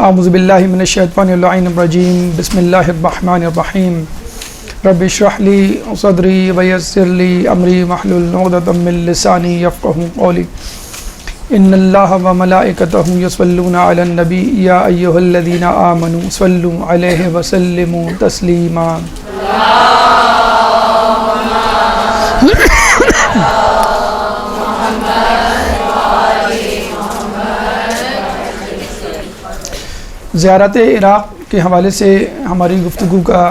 اعوذ باللہ من الشیطان اللعین الرجیم بسم اللہ الرحمن الرحیم رب اشرح لی صدری ویسر لی امری واحلل عقدۃ من لسانی یفقہوا قولی ان اللہ وملائکتہ یصلون علی النبی یا ایھا الذین آمنوا صلوا علیہ وسلموا تسلیما زیارت عراق کے حوالے سے ہماری گفتگو کا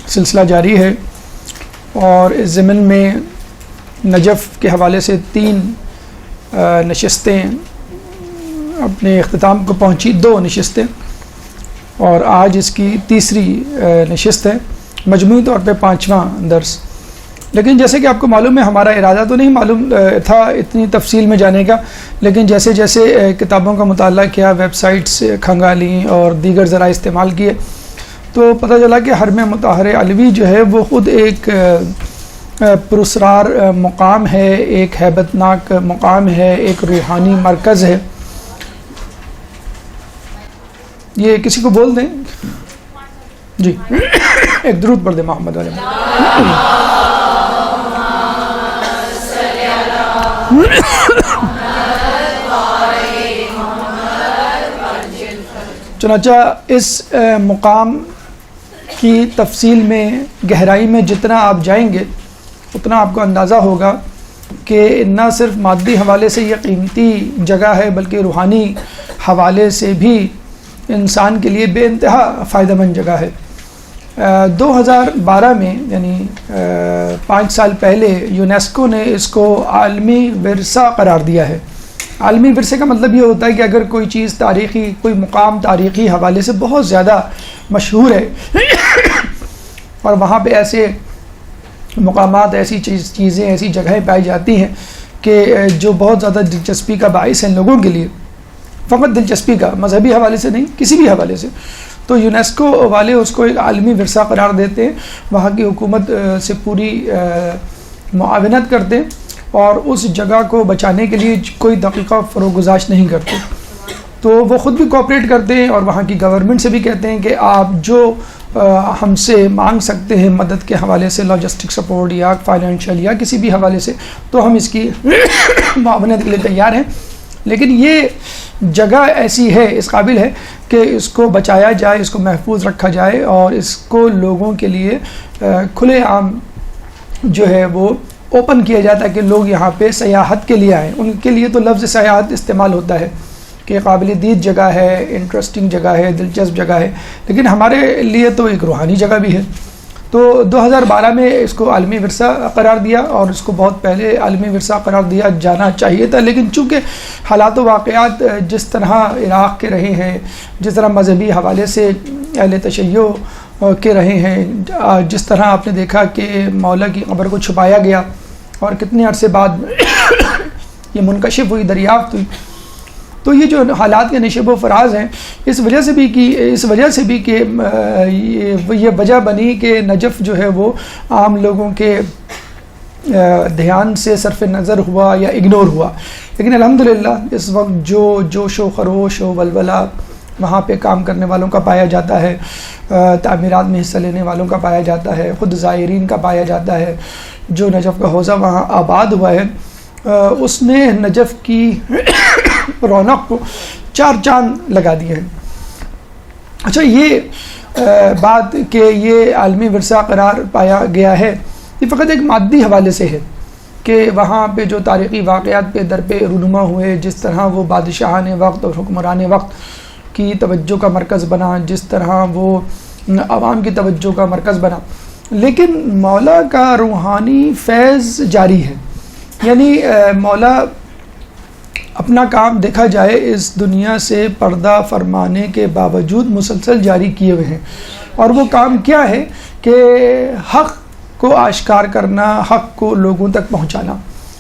سلسلہ جاری ہے، اور اس ضمن میں نجف کے حوالے سے 3 نشستیں اپنے اختتام کو پہنچی، 2 نشستیں، اور آج اس کی تیسری نشست ہے، مجموعی طور پہ 5واں درس۔ لیکن جیسے کہ آپ کو معلوم ہے، ہمارا ارادہ تو نہیں معلوم تھا اتنی تفصیل میں جانے کا، لیکن جیسے جیسے کتابوں کا مطالعہ کیا، ویب سائٹس کھنگالیں اور دیگر ذرائع استعمال کیے، تو پتہ چلا کہ حرم مطہر علوی جو ہے وہ خود ایک پراسرار مقام ہے، ایک ہیبت ناک مقام ہے، ایک روحانی مرکز ہے۔ یہ کسی کو بول دیں جی، ایک درود پڑھ دیں محمد علیہ۔ چنانچہ اس مقام کی تفصیل میں، گہرائی میں جتنا آپ جائیں گے اتنا آپ کو اندازہ ہوگا کہ نہ صرف مادی حوالے سے یہ قیمتی جگہ ہے، بلکہ روحانی حوالے سے بھی انسان کے لیے بے انتہا فائدہ مند جگہ ہے۔ 2012 میں یعنی 5 سال پہلے یونیسکو نے اس کو عالمی ورثہ قرار دیا ہے۔ عالمی ورثے کا مطلب یہ ہوتا ہے کہ اگر کوئی چیز تاریخی، کوئی مقام تاریخی حوالے سے بہت زیادہ مشہور ہے اور وہاں پہ ایسے مقامات، ایسی چیزیں، ایسی جگہیں پائی جاتی ہیں کہ جو بہت زیادہ دلچسپی کا باعث ہیں لوگوں کے لیے، فقط دلچسپی کا، مذہبی حوالے سے نہیں، کسی بھی حوالے سے، تو یونیسکو والے اس کو ایک عالمی ورثہ قرار دیتے ہیں، وہاں کی حکومت سے پوری معاونت کرتے ہیں اور اس جگہ کو بچانے کے لیے کوئی دقیقہ فروغ گزاش نہیں کرتے۔ تو وہ خود بھی کوآپریٹ کرتے ہیں اور وہاں کی گورنمنٹ سے بھی کہتے ہیں کہ آپ جو ہم سے مانگ سکتے ہیں مدد کے حوالے سے، لاجسٹک سپورٹ یا فائنینشیل یا کسی بھی حوالے سے، تو ہم اس کی معاونت کے لیے تیار ہیں۔ لیکن یہ جگہ ایسی ہے، اس قابل ہے کہ اس کو بچایا جائے، اس کو محفوظ رکھا جائے اور اس کو لوگوں کے لیے کھلے عام جو ہے وہ اوپن کیا جاتا ہے کہ لوگ یہاں پہ سیاحت کے لیے آئیں۔ ان کے لیے تو لفظ سیاحت استعمال ہوتا ہے کہ قابل دید جگہ ہے، انٹرسٹنگ جگہ ہے، دلچسپ جگہ ہے، لیکن ہمارے لیے تو ایک روحانی جگہ بھی ہے۔ تو 2012 میں اس کو عالمی ورثہ قرار دیا، اور اس کو بہت پہلے عالمی ورثہ قرار دیا جانا چاہیے تھا، لیکن چونکہ حالات و واقعات جس طرح عراق کے رہے ہیں، جس طرح مذہبی حوالے سے اہل تشیع کے رہے ہیں، جس طرح آپ نے دیکھا کہ مولا کی قبر کو چھپایا گیا اور کتنے عرصے بعد یہ منکشف ہوئی، دریافت ہوئی، تو یہ جو حالات کے نشیب و فراز ہیں، اس وجہ سے بھی کہ یہ وجہ بنی کہ نجف جو ہے وہ عام لوگوں کے دھیان سے صرف نظر ہوا یا اگنور ہوا۔ لیکن الحمدللہ اس وقت جو جوش و خروش و ولولہ وہاں پہ کام کرنے والوں کا پایا جاتا ہے، تعمیرات میں حصہ لینے والوں کا پایا جاتا ہے، خود زائرین کا پایا جاتا ہے، جو نجف کا حوزہ وہاں آباد ہوا ہے، اس نے نجف کی رونق کو 4 چاند لگا دیے ہیں۔ اچھا، یہ بات کہ یہ عالمی ورثہ قرار پایا گیا ہے، یہ فقط ایک مادی حوالے سے ہے کہ وہاں پہ جو تاریخی واقعات پہ در پہ رونما ہوئے، جس طرح وہ بادشاہان وقت اور حکمران وقت کی توجہ کا مرکز بنا، جس طرح وہ عوام کی توجہ کا مرکز بنا، لیکن مولا کا روحانی فیض جاری ہے۔ یعنی مولا اپنا کام دیکھا جائے اس دنیا سے پردہ فرمانے کے باوجود مسلسل جاری کیے ہوئے ہیں، اور وہ کام کیا ہے کہ حق کو آشکار کرنا، حق کو لوگوں تک پہنچانا۔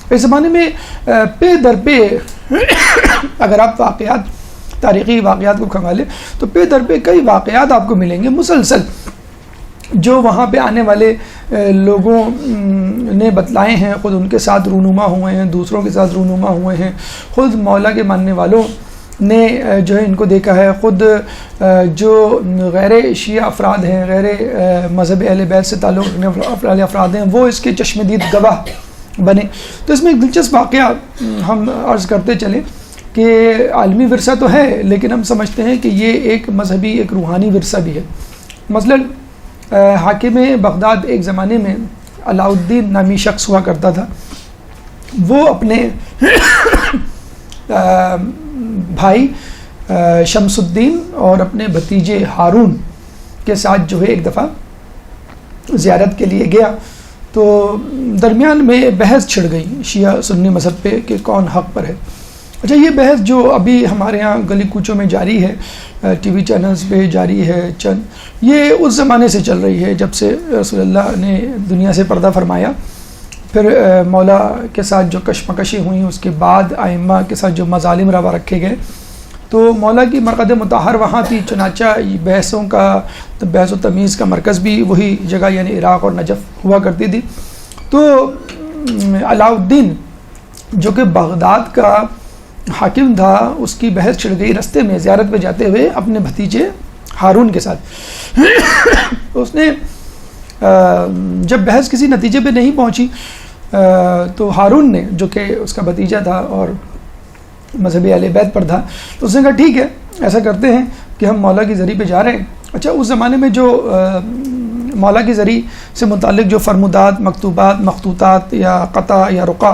اس زمانے میں پہ در پہ اگر آپ واقعات، تاریخی واقعات کو کھنگالیں تو پہ در پہ کئی واقعات آپ کو ملیں گے مسلسل، جو وہاں پہ آنے والے لوگوں نے بتلائے ہیں، خود ان کے ساتھ رونما ہوئے ہیں، دوسروں کے ساتھ رونما ہوئے ہیں، خود مولا کے ماننے والوں نے جو ہے ان کو دیکھا ہے، خود جو غیر شیعہ افراد ہیں، غیر مذہب اہل بیت سے تعلق رکھنے والے افراد ہیں، وہ اس کے چشم دید گواہ بنے۔ تو اس میں ایک دلچسپ واقعہ ہم عرض کرتے چلیں کہ عالمی ورثہ تو ہے، لیکن ہم سمجھتے ہیں کہ یہ ایک مذہبی، ایک روحانی ورثہ بھی ہے۔ مثلا حاکم بغداد ایک زمانے میں علاء الدین نامی شخص ہوا کرتا تھا، وہ اپنے بھائی شمس الدین اور اپنے بھتیجے ہارون کے ساتھ جو ہے ایک دفعہ زیارت کے لیے گیا، تو درمیان میں بحث چھڑ گئی شیعہ سنی مذہب پہ کہ کون حق پر ہے۔ اچھا، یہ بحث جو ابھی ہمارے ہاں گلی کوچوں میں جاری ہے، ٹی وی چینلز پہ جاری ہے یہ اس زمانے سے چل رہی ہے جب سے رسول اللہ نے دنیا سے پردہ فرمایا، پھر مولا کے ساتھ جو کشمکشی ہوئیں، اس کے بعد ائمہ کے ساتھ جو مظالم روا رکھے گئے، تو مولا کی مرقد مطہر وہاں تھی، چنانچہ بحثوں کا، بحث و تمیز کا مرکز بھی وہی جگہ یعنی عراق اور نجف ہوا کرتی تھی۔ تو علاء الدین جو کہ بغداد کا حاکم تھا، اس کی بحث چھڑ گئی رستے میں زیارت پہ جاتے ہوئے اپنے بھتیجے ہارون کے ساتھ۔ اس نے جب بحث کسی نتیجے پہ نہیں پہنچی تو ہارون نے، جو کہ اس کا بھتیجا تھا اور مذہبی اہل بیت پر تھا، تو اس نے کہا ٹھیک ہے، ایسا کرتے ہیں کہ ہم مولا کی ذریعہ پہ جا رہے ہیں۔ اچھا، اس زمانے میں جو مولا کی ذریعہ سے متعلق جو فرمودات، مکتوبات، مخطوطات یا قطع یا رقع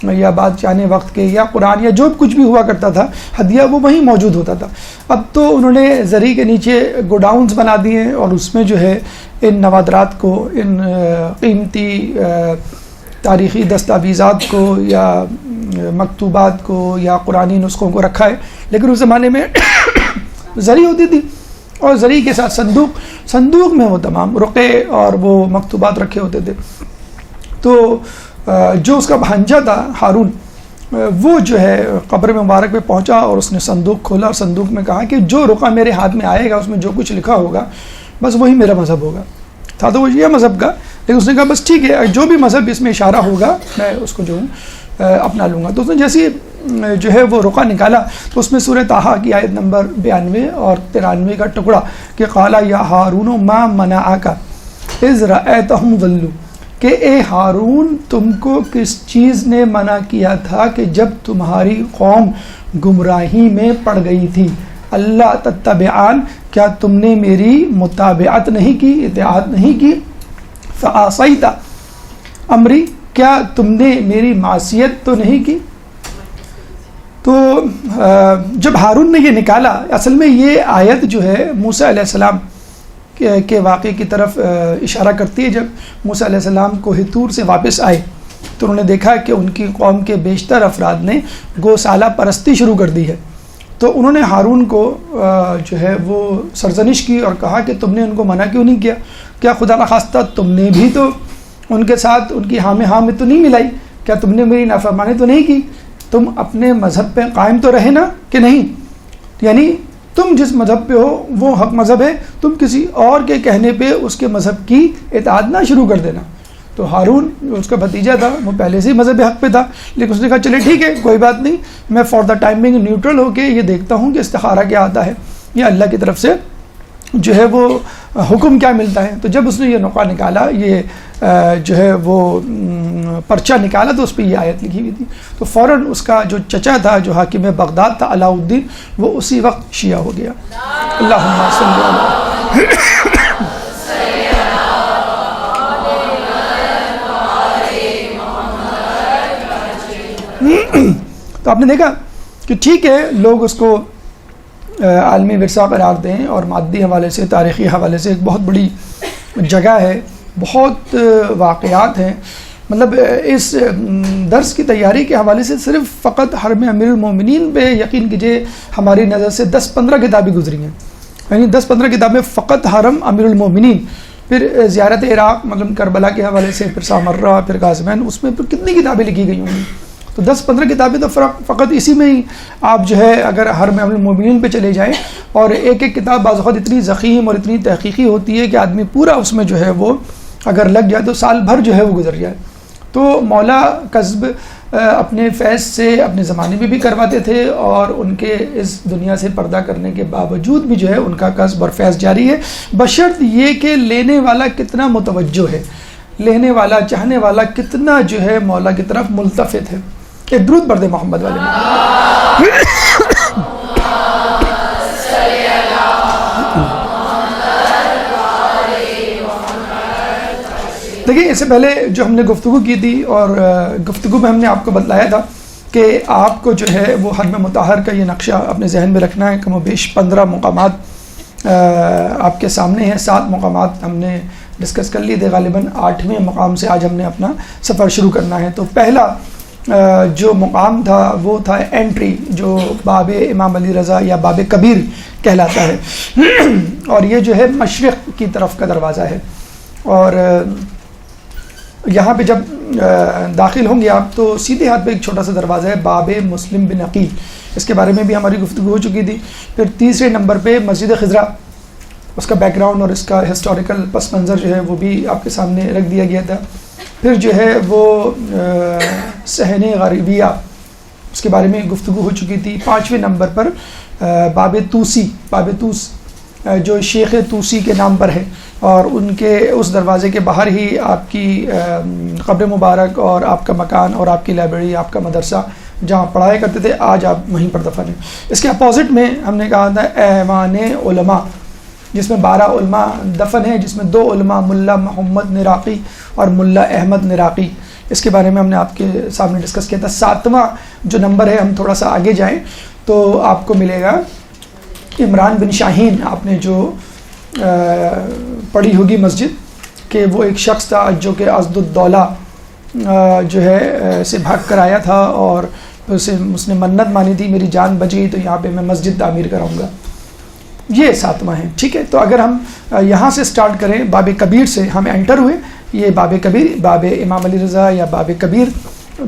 یا بادشاہ وقت کے یا قرآن یا جو کچھ بھی ہوا کرتا تھا ہدیہ، وہ وہیں موجود ہوتا تھا۔ اب تو انہوں نے زری کے نیچے گوڈاؤنز بنا دیے ہیں، اور اس میں جو ہے ان نوادرات کو، ان قیمتی تاریخی دستاویزات کو یا مکتوبات کو یا قرآنی نسخوں کو رکھا ہے۔ لیکن اس زمانے میں زری ہوتی تھی، اور زری کے ساتھ صندوق میں وہ تمام رقعے اور وہ مکتوبات رکھے ہوتے تھے۔ تو جو اس کا بھانجا تھا ہارون، وہ جو ہے قبر مبارک پہ پہنچا اور اس نے صندوق کھولا، اور صندوق میں کہا کہ جو رقعہ میرے ہاتھ میں آئے گا اس میں جو کچھ لکھا ہوگا بس وہی میرا مذہب ہوگا۔ تھا تو وہ یہ مذہب کا، لیکن اس نے کہا بس ٹھیک ہے، جو بھی مذہب اس میں اشارہ ہوگا میں اس کو جو ہوں اپنا لوں گا۔ تو اس نے جیسے جو ہے وہ رقعہ نکالا تو اس میں سورہ طٰہٰ کی آیت نمبر 92 اور 93 کا ٹکڑا کہ قال یا ہارون ما منعک اذ رأیتہم ضلوا، کہ اے ہارون تم کو کس چیز نے منع کیا تھا کہ جب تمہاری قوم گمراہی میں پڑ گئی تھی، اللہ تتبعان، کیا تم نے میری متابعت نہیں کی، اطاعت نہیں کی، فعصیت امری، کیا تم نے میری معصیت تو نہیں کی۔ تو جب ہارون نے یہ نکالا، اصل میں یہ آیت جو ہے موسیٰ علیہ السلام کے واقعے کی طرف اشارہ کرتی ہے۔ جب موسیٰ علیہ السلام کوہ طور سے واپس آئے تو انہوں نے دیکھا کہ ان کی قوم کے بیشتر افراد نے گوسالہ پرستی شروع کر دی ہے، تو انہوں نے ہارون کو جو ہے وہ سرزنش کی اور کہا کہ تم نے ان کو منع کیوں نہیں کیا؟ کیا خدا نخواستہ تم نے بھی تو ان کے ساتھ ان کی ہاں میں تو نہیں ملائی؟ کیا تم نے میری نافرمانی تو نہیں کی؟ تم اپنے مذہب پہ قائم تو رہے نا کہ نہیں؟ یعنی تم جس مذہب پہ ہو وہ حق مذہب ہے، تم کسی اور کے کہنے پہ اس کے مذہب کی اطاعت نہ شروع کر دینا۔ تو ہارون اس کا بھتیجا تھا، وہ پہلے سے ہی مذہب حق پہ تھا، لیکن اس نے کہا چلے ٹھیک ہے، کوئی بات نہیں، میں فار دا ٹائمنگ نیوٹرل ہو کے یہ دیکھتا ہوں کہ استخارہ کیا آتا ہے، یہ اللہ کی طرف سے جو ہے وہ حکم کیا ملتا ہے۔ تو جب اس نے یہ نقعہ نکالا، یہ جو ہے وہ پرچہ نکالا، تو اس پہ یہ آیت لکھی ہوئی تھی۔ تو فوراً اس کا جو چچا تھا، جو حاکم بغداد تھا علاء الدین، وہ اسی وقت شیعہ ہو گیا۔ اللہم صلی اللہ تو آپ نے دیکھا کہ ٹھیک ہے، لوگ اس کو عالمی ورثہ قرار دیں، اور مادی حوالے سے، تاریخی حوالے سے ایک بہت بڑی جگہ ہے، بہت واقعات ہیں۔ مطلب اس درس کی تیاری کے حوالے سے صرف فقط حرم امیر المومنین پہ یقین کیجئے ہماری نظر سے 10-15 کتابیں گزری ہیں، یعنی 10-15 کتابیں فقط حرم امیر المومنین، پھر زیارت عراق مطلب کربلا کے حوالے سے، پھر سامرہ، پھر غازوین، اس میں پھر کتنی کتابیں لکھی گئی ہوں گی۔ تو 10-15 کتابیں تو فقط اسی میں ہی آپ جو ہے اگر حرم امیر المومنین پہ چلے جائیں، اور ایک ایک کتاب بعض اوقات اتنی ضخیم اور اتنی تحقیقی ہوتی ہے کہ آدمی پورا اس میں جو ہے وہ اگر لگ جائے تو سال بھر جو ہے وہ گزر جائے۔ تو مولا قصب اپنے فیض سے اپنے زمانے میں بھی کرواتے تھے، اور ان کے اس دنیا سے پردہ کرنے کے باوجود بھی جو ہے ان کا قصب اور فیض جاری ہے، بشرط یہ کہ لینے والا کتنا متوجہ ہے، لینے والا چاہنے والا کتنا جو ہے مولا کی طرف ملتفت ہے۔ ایک درود پڑھ دے محمد والے میں۔ دیکھیں، اس سے پہلے جو ہم نے گفتگو کی تھی، اور گفتگو میں ہم نے آپ کو بتلایا تھا کہ آپ کو جو ہے وہ حرم مطہر کا یہ نقشہ اپنے ذہن میں رکھنا ہے۔ کم و بیش 15 مقامات آپ کے سامنے ہیں، 7 مقامات ہم نے ڈسکس کر لیے تھے، غالباً 8ویں مقام سے آج ہم نے اپنا سفر شروع کرنا ہے۔ تو پہلا جو مقام تھا وہ تھا انٹری، جو باب امام علی رضا یا باب کبیر کہلاتا ہے، اور یہ جو ہے مشرق کی طرف کا دروازہ ہے، اور یہاں پہ جب داخل ہوں گے آپ تو سیدھے ہاتھ پہ ایک چھوٹا سا دروازہ ہے، باب مسلم بن عقیل، اس کے بارے میں بھی ہماری گفتگو ہو چکی تھی۔ پھر تیسرے نمبر پہ مسجد خضرا، اس کا بیک گراؤنڈ اور اس کا ہسٹوریکل پس منظر جو ہے وہ بھی آپ کے سامنے رکھ دیا گیا تھا۔ پھر جو ہے وہ صحن غریبیہ، اس کے بارے میں گفتگو ہو چکی تھی۔ 5ویں نمبر پر باب توسی، باب توس جو شیخ توسی کے نام پر ہے، اور ان کے اس دروازے کے باہر ہی آپ کی قبر مبارک اور آپ کا مکان اور آپ کی لائبریری، آپ کا مدرسہ جہاں پڑھایا کرتے تھے، آج آپ وہیں پر دفن ہیں۔ اس کے اپوزٹ میں ہم نے کہا تھا ایوان علماء، جس میں 12 علماء دفن ہیں، جس میں 2 علماء ملا محمد نراقی اور ملا احمد نراقی، اس کے بارے میں ہم نے آپ کے سامنے ڈسکس کیا تھا۔ 7واں جو نمبر ہے، ہم تھوڑا سا آگے جائیں تو آپ کو ملے گا عمران بن شاہین، آپ نے جو پڑھی ہوگی مسجد، کہ وہ ایک شخص تھا جو کہ اسد الدولہ جو ہے سے بھاگ کر آیا تھا، اور اس نے منت مانی تھی میری جان بچ گئی تو یہاں پہ میں مسجد تعمیر کراؤں گا۔ یہ 7واں ہے، ٹھیک ہے۔ تو اگر ہم یہاں سے سٹارٹ کریں، باب کبیر سے ہم انٹر ہوئے، یہ باب کبیر، باب امام علی رضا یا باب کبیر،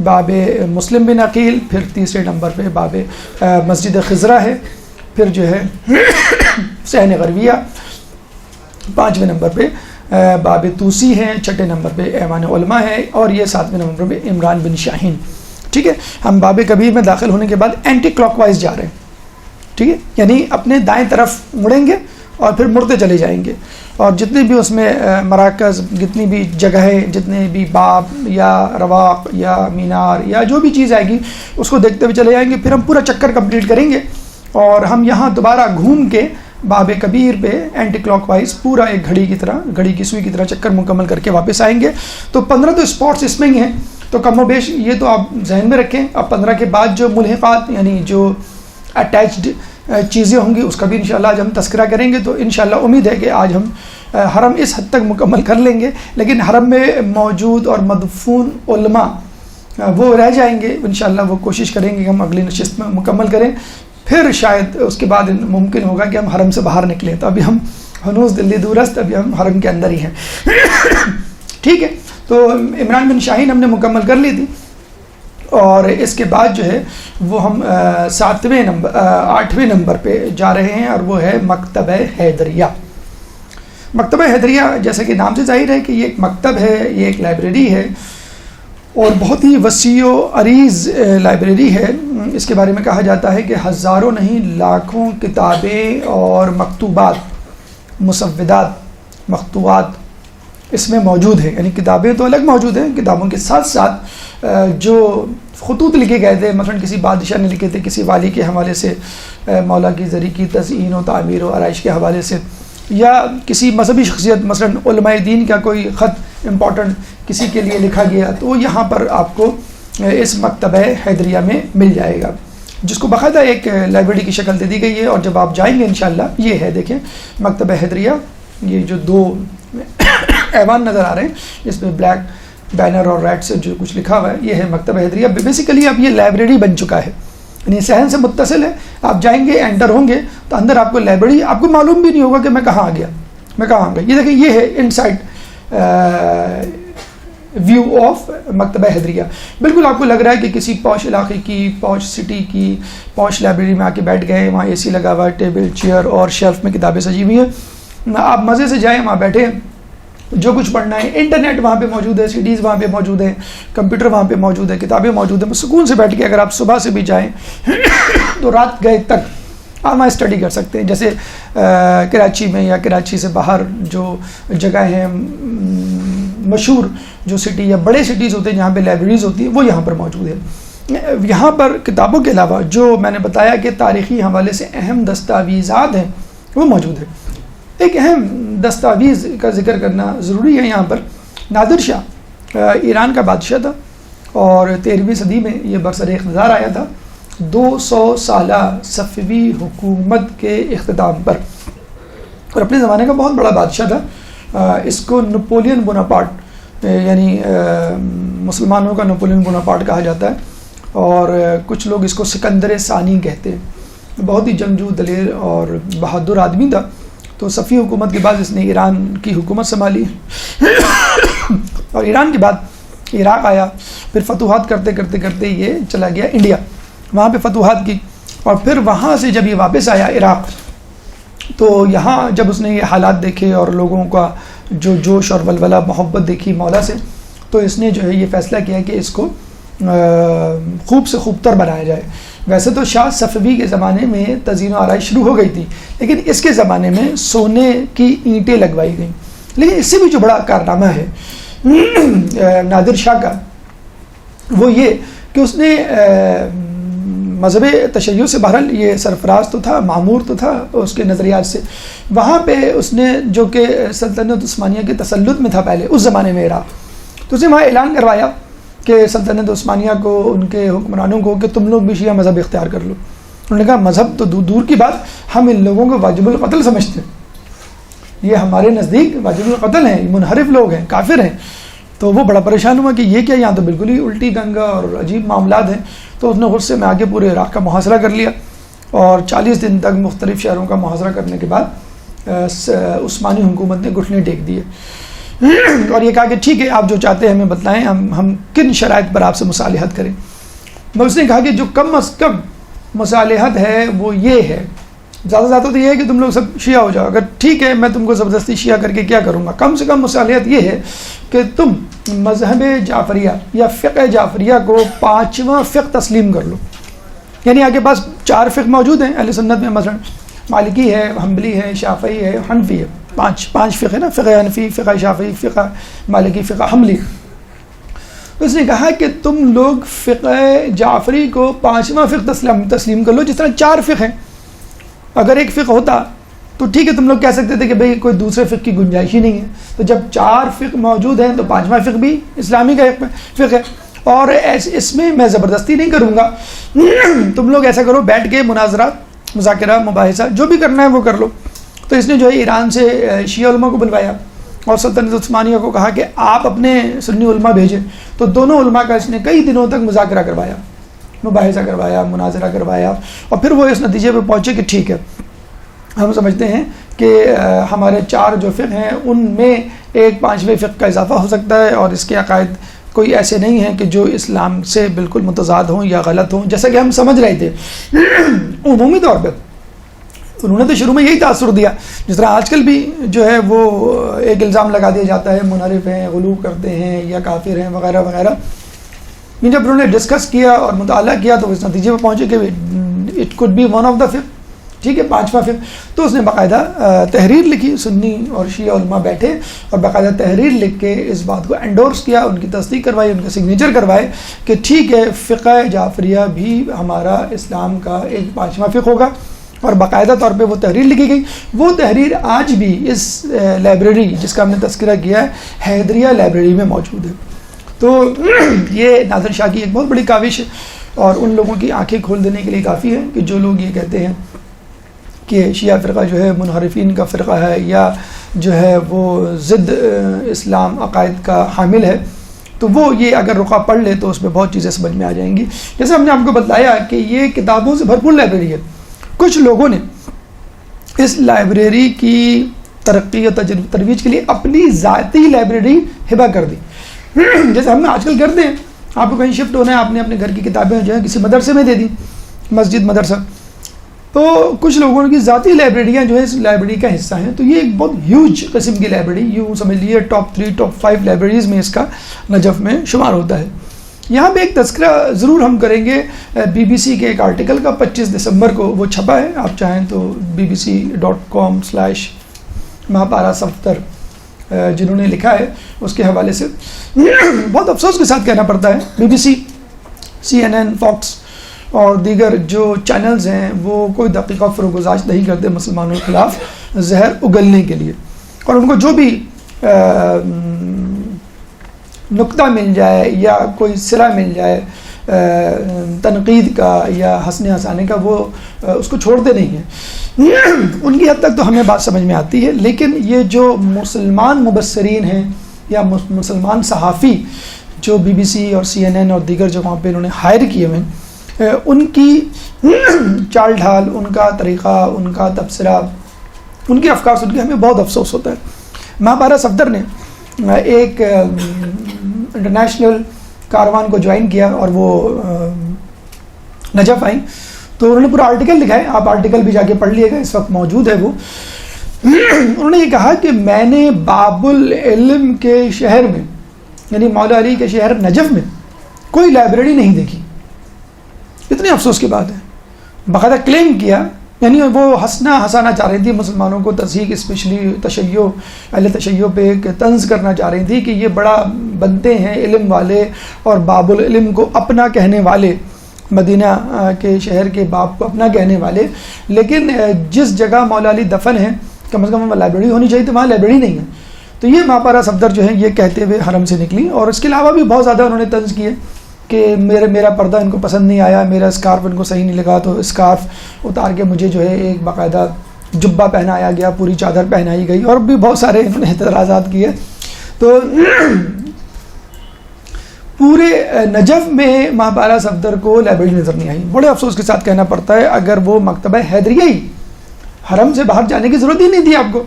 باب مسلم بن عقیل، پھر تیسرے نمبر پہ باب مسجد خضرا ہے، پھر جو ہے صحن غریبیہ، 5ویں نمبر پہ باب توسی ہے، 6 نمبر پہ ایوان علماء ہے، اور یہ 7ویں نمبر پہ عمران بن شاہین، ٹھیک ہے۔ ہم باب کبیر میں داخل ہونے کے بعد اینٹی کلاک وائز جا رہے ہیں، ٹھیک ہے، یعنی اپنے دائیں طرف مڑیں گے اور پھر مڑتے چلے جائیں گے، اور جتنے بھی اس میں مراکز، جتنی بھی جگہیں، جتنے بھی باب یا رواق یا مینار یا جو بھی چیز آئے گی اس کو دیکھتے ہوئے چلے جائیں گے۔ پھر ہم پورا چکر کمپلیٹ کریں گے، اور ہم یہاں دوبارہ گھوم کے باب کبیر پہ اینٹی کلاک وائز پورا ایک گھڑی کی طرح، گھڑی کی سوئی کی طرح چکر مکمل کر کے واپس آئیں گے۔ تو 15 تو اسپاٹس اس میں ہی ہیں، تو کم و بیش یہ تو آپ ذہن میں رکھیں۔ اب 15 کے بعد جو ملحقات یعنی جو اٹیچڈ چیزیں ہوں گی اس کا بھی انشاءاللہ آج ہم تذکرہ کریں گے۔ تو انشاءاللہ امید ہے کہ آج ہم حرم اس حد تک مکمل کر لیں گے، لیکن حرم میں موجود اور مدفون علماء وہ رہ جائیں گے، انشاءاللہ وہ کوشش کریں گے کہ ہم اگلی نشست میں مکمل کریں، پھر شاید اس کے بعد ممکن ہوگا کہ ہم حرم سے باہر نکلیں۔ تو ابھی ہم ہنوز دلی دورست، ابھی ہم حرم کے اندر ہی ہیں، ٹھیک ہے۔ تو عمران بن شاہین ہم نے مکمل کر لی تھی، اور اس کے بعد جو ہے وہ ہم 8ویں نمبر پہ جا رہے ہیں، اور وہ ہے مکتبہ حیدریہ۔ مکتبہ حیدریہ جیسا کہ نام سے ظاہر ہے کہ یہ ایک مکتب ہے، یہ ایک لائبریری ہے، اور بہت ہی وسیع و عریض لائبریری ہے۔ اس کے بارے میں کہا جاتا ہے کہ ہزاروں نہیں لاکھوں کتابیں اور مکتوبات، مسودات، مخطوطات اس میں موجود ہیں، یعنی کتابیں تو الگ موجود ہیں، کتابوں کے ساتھ ساتھ جو خطوط لکھے گئے تھے، مثلا کسی بادشاہ نے لکھے تھے، کسی والی کے حوالے سے، مولا کی زری کی تزئین و تعمیر و آرائش کے حوالے سے، یا کسی مذہبی شخصیت مثلا علماء دین کا کوئی خط امپورٹنٹ کسی کے لیے لکھا گیا، تو وہ یہاں پر آپ کو اس مکتبہ حیدریہ میں مل جائے گا، جس کو باقاعدہ ایک لائبریری کی شکل دے دی گئی ہے۔ اور جب آپ جائیں گے انشاءاللہ یہ ہے، دیکھیں مکتبہ حیدریہ، یہ جو 2 ایوان نظر آ رہے ہیں جس پہ بلیک بینر اور ریڈ سے جو کچھ لکھا ہوا ہے، یہ ہے مکتبہ حیدریہ۔ بیسیکلی اب یہ لائبریری بن چکا ہے، یعنی صحن سے متصل ہے، آپ جائیں گے، انٹر ہوں گے تو اندر آپ کو لائبریری، آپ کو معلوم بھی نہیں ہوگا کہ میں کہاں آ گیا، میں کہاں آ گیا۔ یہ دیکھیں، یہ ہے ان سائڈ ویو آف مکتبہ حیدریہ۔ بالکل آپ کو لگ رہا ہے کہ کسی پوش علاقے کی، پوش سٹی کی پوش لائبریری میں آ کے بیٹھ گئے، وہاں اے سی لگا ہوا ہے، ٹیبل چیئر اور شیلف میں کتابیں سجی ہوئی ہیں، آپ مزے سے جائیں، وہاں بیٹھیں، جو کچھ پڑھنا ہے، انٹرنیٹ وہاں پہ موجود ہے، CDs وہاں پہ موجود ہیں، کمپیوٹر وہاں پہ موجود ہے، کتابیں موجود ہیں. سکون سے بیٹھ کے اگر آپ صبح سے بھی جائیں تو رات گئے تک آپ وہاں اسٹڈی کر سکتے ہیں. جیسے کراچی میں یا کراچی سے باہر جو جگہ ہیں مشہور جو سٹی یا بڑے سٹیز ہوتے ہیں جہاں پہ لائبریریز ہوتی ہیں وہ یہاں پر موجود ہے. یہاں پر کتابوں کے علاوہ جو میں نے بتایا کہ تاریخی حوالے سے اہم دستاویزات ہیں وہ موجود ہے. ایک اہم دستاویز کا ذکر کرنا ضروری ہے یہاں پر. نادر شاہ ایران کا بادشاہ تھا اور 13ویں صدی میں یہ برسر اقتدار آیا تھا 200 سالہ صفوی حکومت کے اختتام پر، اور اپنے زمانے کا بہت بڑا بادشاہ تھا. اس کو نپولین بوناپارٹ یعنی مسلمانوں کا نپولین بوناپارٹ کہا جاتا ہے، اور کچھ لوگ اس کو سکندر ثانی کہتے ہیں. بہت ہی جنگجو دلیر اور بہادر آدمی تھا. تو صفوی حکومت کے بعد اس نے ایران کی حکومت سنبھالی اور ایران کے بعد عراق آیا. پھر فتوحات کرتے کرتے کرتے یہ چلا گیا انڈیا، وہاں پہ فتوحات کی، اور پھر وہاں سے جب یہ واپس آیا عراق تو یہاں جب اس نے یہ حالات دیکھے اور لوگوں کا جو جوش اور ولولہ محبت دیکھی مولا سے، تو اس نے جو ہے یہ فیصلہ کیا کہ اس کو خوب سے خوب تر بنایا جائے. ویسے تو شاہ صفوی کے زمانے میں تزئین و آرائش شروع ہو گئی تھی، لیکن اس کے زمانے میں سونے کی اینٹیں لگوائی گئیں. لیکن اس سے بھی جو بڑا کارنامہ ہے نادر شاہ کا وہ یہ کہ اس نے مذہب تشیع سے بہرحال یہ سرفراز تو تھا، معمور تو تھا اس کے نظریات سے. وہاں پہ اس نے جو کہ سلطنت عثمانیہ کے تسلط میں تھا پہلے اس زمانے میں عراق، تو اس نے وہاں اعلان کروایا کہ سلطنت عثمانیہ کو، ان کے حکمرانوں کو، کہ تم لوگ بھی شیعہ مذہب اختیار کر لو. انہوں نے کہا مذہب تو دور کی بات، ہم ان لوگوں کو واجب القتل سمجھتے ہیں، یہ ہمارے نزدیک واجب القتل ہیں، منحرف لوگ ہیں، کافر ہیں. تو وہ بڑا پریشان ہوا کہ یہ کیا، یہاں تو بالکل ہی الٹی گنگا اور عجیب معاملات ہیں. تو اس نے غصے میں آگے پورے عراق کا محاصرہ کر لیا، اور 40 دن تک مختلف شہروں کا محاصرہ کرنے کے بعد عثمانی حکومت نے گھٹنے ٹیک دیے اور یہ کہا کہ ٹھیک ہے آپ جو چاہتے ہیں ہمیں بتلائیں، ہم کن شرائط پر آپ سے مصالحت کریں. میں اس نے کہا کہ جو کم از کم مصالحت ہے وہ یہ ہے، زیادہ زیادہ تو یہ ہے کہ تم لوگ سب شیعہ ہو جاؤ، اگر ٹھیک ہے میں تم کو زبردستی شیعہ کر کے کیا کروں گا، کم سے کم مصالحت یہ ہے کہ تم مذہب جعفریہ یا فقہ جعفریہ کو 5واں فقہ تسلیم کر لو. یعنی آپ کے پاس 4 فقہ موجود ہیں اہل سنت میں، مثلا مالکی ہے، حنبلی ہے، شافعی ہے، حنفی ہے، 5 فقہ ہے نا، فقہ حنفی، فقہ شافعی، فقہ مالکی، فقہ حنبلی. اس نے کہا کہ تم لوگ فقہ جعفری کو 5واں فقہ تسلیم کر لو، جس طرح 4 فقہ ہیں. اگر ایک فقہ ہوتا تو ٹھیک ہے تم لوگ کہہ سکتے تھے کہ بھئی کوئی دوسرے فقہ کی گنجائش ہی نہیں ہے. تو جب 4 فقہ موجود ہیں تو 5واں فقہ بھی اسلامی کا ایک فقہ ہے، اور اس میں زبردستی نہیں کروں گا. تم لوگ ایسا کرو، بیٹھ کے مناظرات، مذاکرہ، مباحثہ جو بھی کرنا ہے وہ کر لو. تو اس نے جو ہے ایران سے شیعہ علماء کو بلوایا اور سلطنت عثمانیہ کو کہا کہ آپ اپنے سنی علماء بھیجیں. تو دونوں علماء کا اس نے کئی دنوں تک مذاکرہ کروایا، مباحثہ کروایا، مناظرہ کروایا، اور پھر وہ اس نتیجے پہ پہنچے کہ ٹھیک ہے ہم سمجھتے ہیں کہ ہمارے 4 جو فقہ ہیں ان میں ایک 5ویں فقہ کا اضافہ ہو سکتا ہے، اور اس کے عقائد کوئی ایسے نہیں ہیں کہ جو اسلام سے بالکل متضاد ہوں یا غلط ہوں جیسا کہ ہم سمجھ رہے تھے. عمومی طور پہ انہوں نے تو شروع میں یہی تاثر دیا، جس طرح آج کل بھی جو ہے وہ ایک الزام لگا دیا جاتا ہے منحرف ہیں، غلو کرتے ہیں یا کافر ہیں وغیرہ وغیرہ. جب انہوں نے ڈسکس کیا اور مطالعہ کیا تو اس نتیجے پہ پہنچے کہ it could be one of the فقہ، ٹھیک ہے 5واں فقہ. تو اس نے باقاعدہ تحریر لکھی، سنی اور شیعہ علماء بیٹھے اور باقاعدہ تحریر لکھ کے اس بات کو انڈورس کیا، ان کی تصدیق کروائی، ان کے سگنیچر کروائے کہ ٹھیک ہے فقہ جعفریہ بھی ہمارا اسلام کا ایک 5واں فقہ ہوگا. اور باقاعدہ طور پہ وہ تحریر لکھی گئی. وہ تحریر آج بھی اس لائبریری جس کا ہم نے تذکرہ کیا ہے حیدریہ لائبریری میں موجود ہے. تو یہ نادر شاہ کی ایک بہت بڑی کاوش ہے، اور ان لوگوں کی آنکھیں کھول دینے کے لیے کافی ہے کہ جو لوگ یہ کہتے ہیں کہ شیعہ فرقہ جو ہے منحرفین کا فرقہ ہے یا جو ہے وہ ضد اسلام عقائد کا حامل ہے، تو وہ یہ اگر رقعہ پڑھ لے تو اس میں بہت چیزیں سمجھ میں آ جائیں گی. جیسے ہم نے آپ کو بتایا کہ یہ کتابوں سے بھرپور لائبریری ہے. کچھ لوگوں نے اس لائبریری کی ترقی اور ترویج کے لیے اپنی ذاتی لائبریری ہبہ کر دی. جیسے ہم آج کل کرتے ہیں، آپ کو کہیں شفٹ ہونا ہے، آپ نے اپنے گھر کی کتابیں جو ہیں کسی مدرسے میں دے دی، مسجد مدرسہ، تو کچھ لوگوں کی ذاتی لائبریریاں جو ہے اس لائبریری کا حصہ ہیں. تو یہ ایک بہت ہیوج قسم کی لائبریری، یوں سمجھ لیجیے ٹاپ 3 ٹاپ 5 لائبریریز میں اس کا نجف میں شمار ہوتا ہے. یہاں پہ ایک تذکرہ ضرور ہم کریں گے بی بی سی کے ایک آرٹیکل کا، 25 دسمبر کو وہ چھپا ہے. آپ چاہیں تو bbc.com/مہاپارا صفدر جنہوں نے لکھا ہے اس کے حوالے سے. بہت افسوس کے ساتھ کہنا پڑتا ہے B B C, CNN، Fox اور دیگر جو چینلز ہیں وہ کوئی دقیقہ فروگزاشت نہیں کرتے مسلمانوں کے خلاف زہر اگلنے کے لیے، اور ان کو جو بھی نقطہ مل جائے یا کوئی صلہ مل جائے تنقید کا یا ہنسنے ہنسانے کا، وہ اس کو چھوڑتے نہیں ہیں. ان کی حد تک تو ہمیں بات سمجھ میں آتی ہے، لیکن یہ جو مسلمان مبصرین ہیں یا مسلمان صحافی جو بی بی سی اور CNN اور دیگر جگہوں پہ انہوں نے ہائر کیے ہوئے ہیں، ان کی چال ڈھال، ان کا طریقہ، ان کا تبصرہ، ان کے افکار سن کے ہمیں بہت افسوس ہوتا ہے. مہاپارا صفدر نے ایک انٹرنیشنل کاروان کو جوائن کیا اور وہ نجف آئیں، تو انہوں نے پورا آرٹیکل لکھا ہے، آپ آرٹیکل بھی جا کے پڑھ لیے گا، اس وقت موجود ہے وہ. انہوں نے یہ کہا کہ میں نے باب العلم کے شہر میں، یعنی مولا علی کے شہر نجف میں کوئی لائبریری نہیں دیکھی. اتنے افسوس کی بات ہے. باقاعدہ کلیم کیا، یعنی وہ ہنسنا ہنسانا چاہ رہی تھی مسلمانوں کو، تضحیک اسپیشلی تشیع، اہل تشیع پہ ایک طنز کرنا چاہ رہی تھی کہ یہ بڑا بنتے ہیں علم والے اور باب العلم کو اپنا کہنے والے، مدینہ کے شہر کے باب کو اپنا کہنے والے، لیکن جس جگہ مولا علی دفن ہے کم از کم وہاں لائبریری ہونی چاہیے، تو وہاں لائبریری نہیں ہے. تو یہ مہاپارا صفدر جو ہے یہ کہتے ہوئے حرم سے نکلی. اور اس کے علاوہ بھی بہت زیادہ انہوں نے طنز کیے کہ میرا پردہ ان کو پسند نہیں آیا، میرا اسکارف ان کو صحیح نہیں لگا، تو اسکارف اتار کے مجھے جو ہے ایک باقاعدہ جبہ پہنایا گیا، پوری چادر پہنائی گئی، اور بھی بہت سارے انہوں نے اعتراضات کیے. تو پورے نجف میں مہاپارا صفدر کو لائبریری نظر نہیں آئی. بڑے افسوس کے ساتھ کہنا پڑتا ہے، اگر وہ مکتبہ حیدریہ ہی، حرم سے باہر جانے کی ضرورت ہی نہیں تھی آپ کو.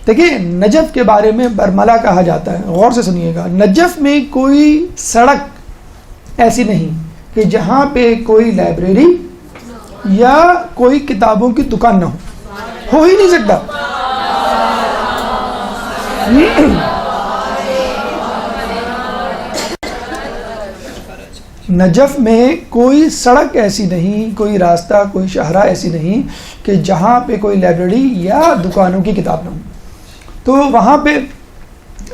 دیکھیں نجف کے بارے میں برملا کہا جاتا ہے، غور سے سنیے گا، نجف میں کوئی سڑک ایسی نہیں کہ جہاں پہ کوئی لائبریری یا کوئی کتابوں کی دکان نہ ہو ہی نہیں سکتا. نجف میں کوئی سڑک ایسی نہیں، کوئی راستہ، کوئی شاہراہ ایسی نہیں کہ جہاں پہ کوئی لائبریری یا دکانوں کی کتاب نہ ہو. تو وہاں پہ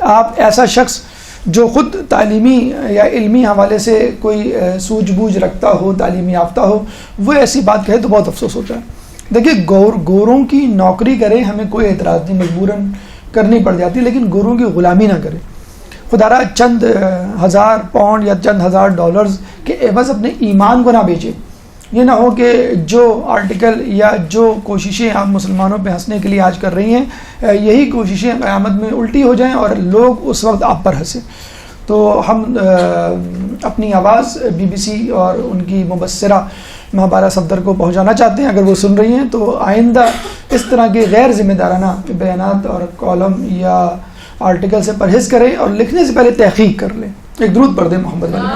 آپ ایسا شخص جو خود تعلیمی یا علمی حوالے سے کوئی سوجھ بوجھ رکھتا ہو، تعلیمی یافتہ ہو، وہ ایسی بات کہے تو بہت افسوس ہوتا ہے. دیکھیے گوروں کی نوکری کرے ہمیں کوئی اعتراض نہیں، مجبوراً کرنی پڑ جاتی، لیکن گوروں کی غلامی نہ کرے. خدا را چند ہزار پاؤنڈ یا چند ہزار ڈالرز کے عوض اپنے ایمان کو نہ بیچے. یہ نہ ہو کہ جو آرٹیکل یا جو کوششیں آپ مسلمانوں پہ ہنسنے کے لیے آج کر رہی ہیں، یہی کوششیں قیامت میں الٹی ہو جائیں اور لوگ اس وقت آپ پر ہنسیں. تو ہم اپنی آواز بی بی سی اور ان کی مبصرہ مہاپارا صفدر کو پہنچانا چاہتے ہیں. اگر وہ سن رہی ہیں تو آئندہ اس طرح کے غیر ذمہ دارانہ بیانات اور کالم یا آرٹیکل سے پرہیز کریں اور لکھنے سے پہلے تحقیق کر لیں. ایک درود پڑھ دیں محمد علی.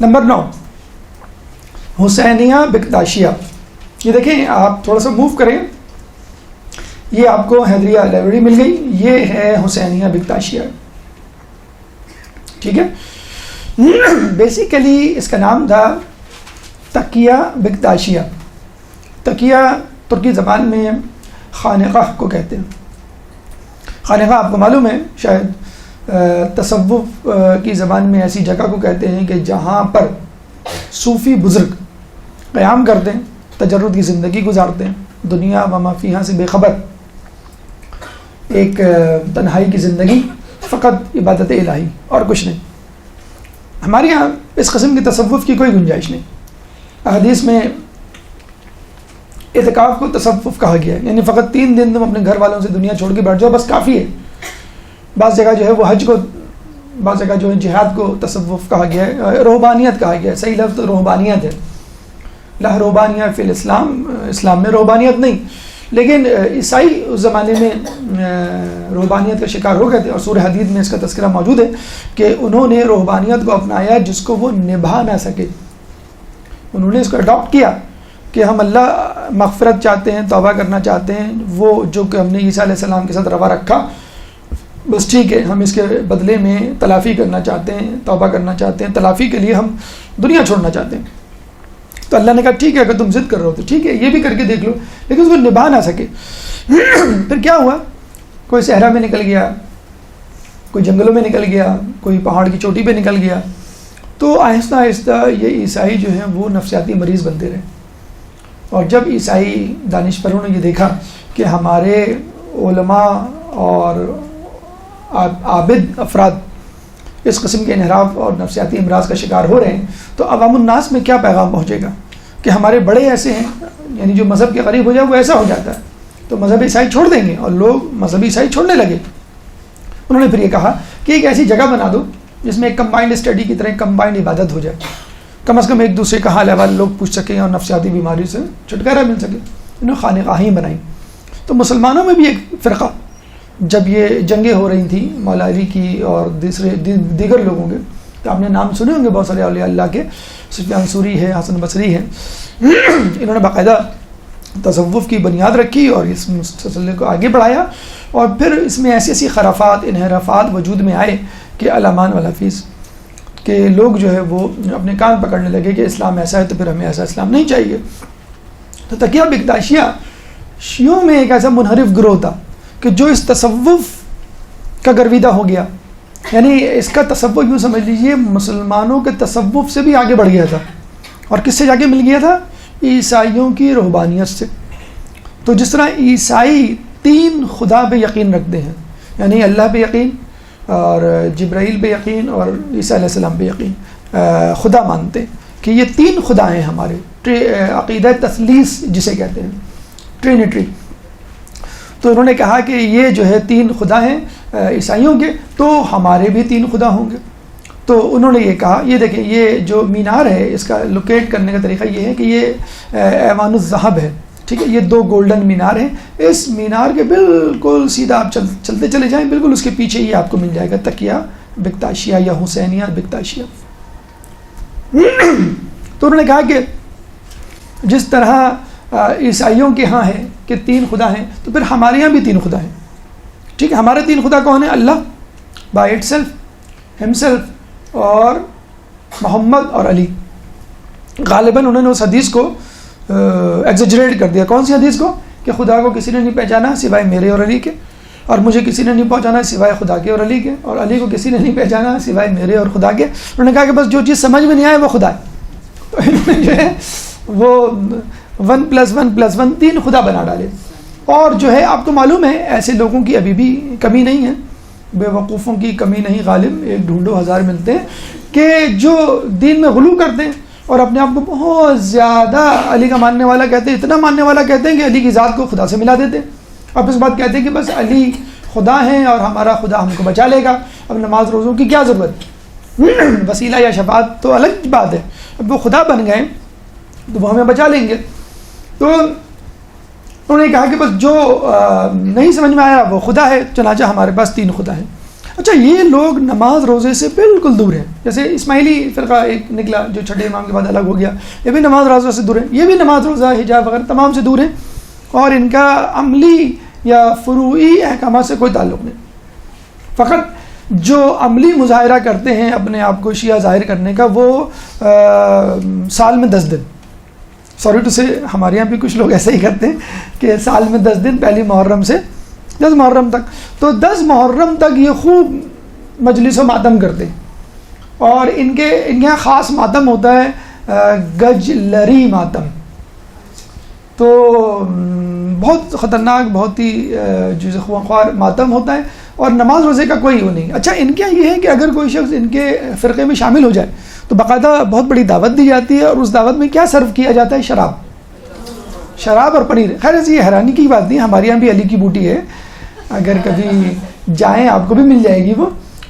نمبر 9، حسینیہ بکتاشیہ. یہ دیکھیں آپ تھوڑا سا موو کریں، یہ آپ کو حیدریہ لائبریری مل گئی، یہ ہے حسینیہ بکتاشیہ. ٹھیک ہے، بیسیکلی اس کا نام تھا تقیہ بکتاشیہ. تقیہ ترکی زبان میں خانقاہ کو کہتے ہیں. خانقاہ آپ کو معلوم ہے شاید، تصوف کی زبان میں ایسی جگہ کو کہتے ہیں کہ جہاں پر صوفی بزرگ قیام کرتے ہیں، تجرد کی زندگی گزارتے ہیں، دنیا و ما فیہا سے بے خبر، ایک تنہائی کی زندگی، فقط عبادت الہی اور کچھ نہیں. ہمارے یہاں اس قسم کی تصوف کی کوئی گنجائش نہیں. احادیث میں اعتکاف کو تصوف کہا گیا ہے، یعنی فقط 3 دن تم اپنے گھر والوں سے دنیا چھوڑ کے بیٹھ جاؤ، بس کافی ہے. بعض جگہ جو ہے وہ حج کو، بعض جگہ جو ہے جہاد کو تصوف کہا گیا ہے، روحانیت کہا گیا ہے. صحیح لفظ روحانیت ہے. لا روحانیت فی الاسلام، اسلام میں روحانیت نہیں، لیکن عیسائی اس زمانے میں روحانیت کا شکار ہو گئے تھے، اور سورہ حدید میں اس کا تذکرہ موجود ہے کہ انہوں نے روحانیت کو اپنایا جس کو وہ نبھا نہ سکے. انہوں نے اس کو اڈاپٹ کیا کہ ہم اللہ مغفرت چاہتے ہیں، توبہ کرنا چاہتے ہیں، وہ جو کہ ہم نے عیسیٰ علیہ السلام کے ساتھ روا رکھا بس ٹھیک ہے، ہم اس کے بدلے میں تلافی کرنا چاہتے ہیں، توبہ کرنا چاہتے ہیں، تلافی کے لیے ہم دنیا چھوڑنا چاہتے ہیں. تو اللہ نے کہا ٹھیک ہے، اگر تم ضد کر رہے ہو تو ٹھیک ہے، یہ بھی کر کے دیکھ لو. لیکن اس کو نبھا نہ سکے. پھر کیا ہوا؟ کوئی صحرا میں نکل گیا، کوئی جنگلوں میں نکل گیا، کوئی پہاڑ کی چوٹی پہ نکل گیا. تو آہستہ آہستہ یہ عیسائی جو ہیں وہ نفسیاتی مریض بنتے رہے. اور جب عیسائی دانشوروں نے یہ دیکھا کہ ہمارے علماء اور عابد افراد اس قسم کے انحراف اور نفسیاتی امراض کا شکار ہو رہے ہیں، تو عوام الناس میں کیا پیغام پہنچے گا کہ ہمارے بڑے ایسے ہیں، یعنی جو مذہب کے قریب ہو جائے وہ ایسا ہو جاتا ہے، تو مذہب عیسائی چھوڑ دیں گے. اور لوگ مذہب عیسائی چھوڑنے لگے. انہوں نے پھر یہ کہا کہ ایک ایسی جگہ بنا دو جس میں ایک کمبائنڈ اسٹڈی کی طرح کمبائنڈ عبادت ہو جائے، کم از کم ایک دوسرے کا حال احوال لوگ پوچھ سکیں اور نفسیاتی بیماری سے چھٹکارا مل سکے. انہوں نے خانقاہیں بنائیں. تو مسلمانوں میں بھی ایک فرقہ، جب یہ جنگیں ہو رہی تھیں مولا علی کی اور دیگر لوگوں کے، تو آپ نے نام سنے ہوں گے بہت سارے اولیاء اللہ کے، سفیان ثوری ہے، حسن بصری ہے. انہوں نے باقاعدہ تصوف کی بنیاد رکھی اور اس سلسلے کو آگے بڑھایا. اور پھر اس میں ایسی ایسی خرافات، انحرافات وجود میں آئے کہ الامان والحفیظ کہ لوگ جو ہے وہ اپنے کان پکڑنے لگے کہ اسلام ایسا ہے تو پھر ہمیں ایسا اسلام نہیں چاہیے. تو تقیہ بکتاشیہ شیعوں میں ایک ایسا منحرف گروہ تھا کہ جو اس تصوف کا گرویدہ ہو گیا. یعنی اس کا تصوف یوں سمجھ لیجئے مسلمانوں کے تصوف سے بھی آگے بڑھ گیا تھا. اور کس سے جا کے مل گیا تھا؟ عیسائیوں کی روحانیت سے. تو جس طرح عیسائی 3 خدا پہ یقین رکھتے ہیں، یعنی اللہ پہ یقین اور جبرائیل پہ یقین اور عیسیٰ علیہ السلام پہ یقین، خدا مانتے ہیں کہ یہ 3 خدا ہیں ہمارے، عقیدہ تثلیث جسے کہتے ہیں، ٹرینیٹری. تو انہوں نے کہا کہ یہ جو ہے 3 خدا ہیں عیسائیوں کے، تو ہمارے بھی 3 خدا ہوں گے. تو انہوں نے یہ کہا، یہ دیکھیں یہ جو مینار ہے اس کا لوکیٹ کرنے کا طریقہ یہ ہے کہ یہ ایوان الذہب ہے، ٹھیک ہے، یہ 2 گولڈن مینار ہیں. اس مینار کے بالکل سیدھا آپ چلتے چلے جائیں، بالکل اس کے پیچھے ہی آپ کو مل جائے گا تقیہ بکتاشیہ یا حسینیہ بکتاشیہ. تو انہوں نے کہا کہ جس طرح عیسائیوں کے ہاں ہے کہ 3 خدا ہیں، تو پھر ہمارے یہاں بھی 3 خدا ہیں. ٹھیک ہے، ہمارے 3 خدا کون ہیں؟ اللہ بائی اٹ سیلف، ہم سیلف، اور محمد اور علی. غالباً انہوں نے اس حدیث کو ایگزیجریٹ کر دیا. کون سی حدیث کو؟ کہ خدا کو کسی نے نہیں پہچانا سوائے میرے اور علی کے، اور مجھے کسی نے نہیں پہچانا سوائے خدا کے اور علی کے، اور علی کو کسی نے نہیں پہچانا سوائے میرے اور خدا کے. انہوں نے کہا کہ بس جو چیز سمجھ میں نہیں آئے وہ خدا ہے. تو انہوں نے جو ہے وہ 1+1+1 3 خدا بنا ڈالے. اور جو ہے آپ کو معلوم ہے ایسے لوگوں کی ابھی بھی کمی نہیں ہے، بے وقوفوں کی کمی نہیں غالب، ایک ڈھونڈو ہزار ملتے ہیں، کہ جو دین میں غلو کرتے ہیں اور اپنے آپ کو بہت زیادہ علی کا ماننے والا کہتے ہیں، اتنا ماننے والا کہتے ہیں کہ علی کی ذات کو خدا سے ملا دیتے ہیں. اور اس بات کہتے ہیں کہ بس علی خدا ہیں اور ہمارا خدا ہم کو بچا لے گا، اب نماز روزوں کی کیا ضرورت، وسیلہ یا شفاعت تو الگ بات ہے، اب وہ خدا بن گئے تو وہ ہمیں بچا لیں گے. تو انہوں نے کہا کہ بس جو نہیں سمجھ میں آیا وہ خدا ہے، چنانچہ ہمارے پاس 3 خدا ہیں. اچھا، یہ لوگ نماز روزے سے بالکل دور ہیں. جیسے اسماعیلی فرقہ ایک نکلا جو چھٹے امام کے بعد الگ ہو گیا، یہ بھی نماز روزہ سے دور ہیں، یہ بھی نماز روزہ حجاب وغیرہ تمام سے دور ہیں، اور ان کا عملی یا فروعی احکامات سے کوئی تعلق نہیں. فقط جو عملی مظاہرہ کرتے ہیں اپنے آپ کو شیعہ ظاہر کرنے کا، وہ سال میں 10 دن، سوری ٹو سے ہمارے یہاں بھی کچھ لوگ ایسے ہی کرتے ہیں کہ سال میں 10 دن، پہلی محرم سے 10 محرم تک، تو 10 محرم تک یہ خوب مجلس و ماتم کرتے ہیں. اور ان کے یہاں خاص ماتم ہوتا ہے گج لری ماتم. تو بہت خطرناک، بہت ہی جزے خوار ماتم ہوتا ہے، اور نماز روزے کا کوئی وہ نہیں. اچھا، ان کے یہ ہے کہ اگر کوئی شخص ان کے فرقے میں شامل ہو جائے تو باقاعدہ بہت بڑی دعوت دی جاتی ہے، اور اس دعوت میں کیا سرو کیا جاتا ہے؟ شراب اور پنیر. خیر ایسی یہ حیرانی کی بات نہیں، ہمارے یہاں بھی علی کی بوٹی ہے، اگر کبھی جائیں آپ کو بھی مل جائے گی وہ،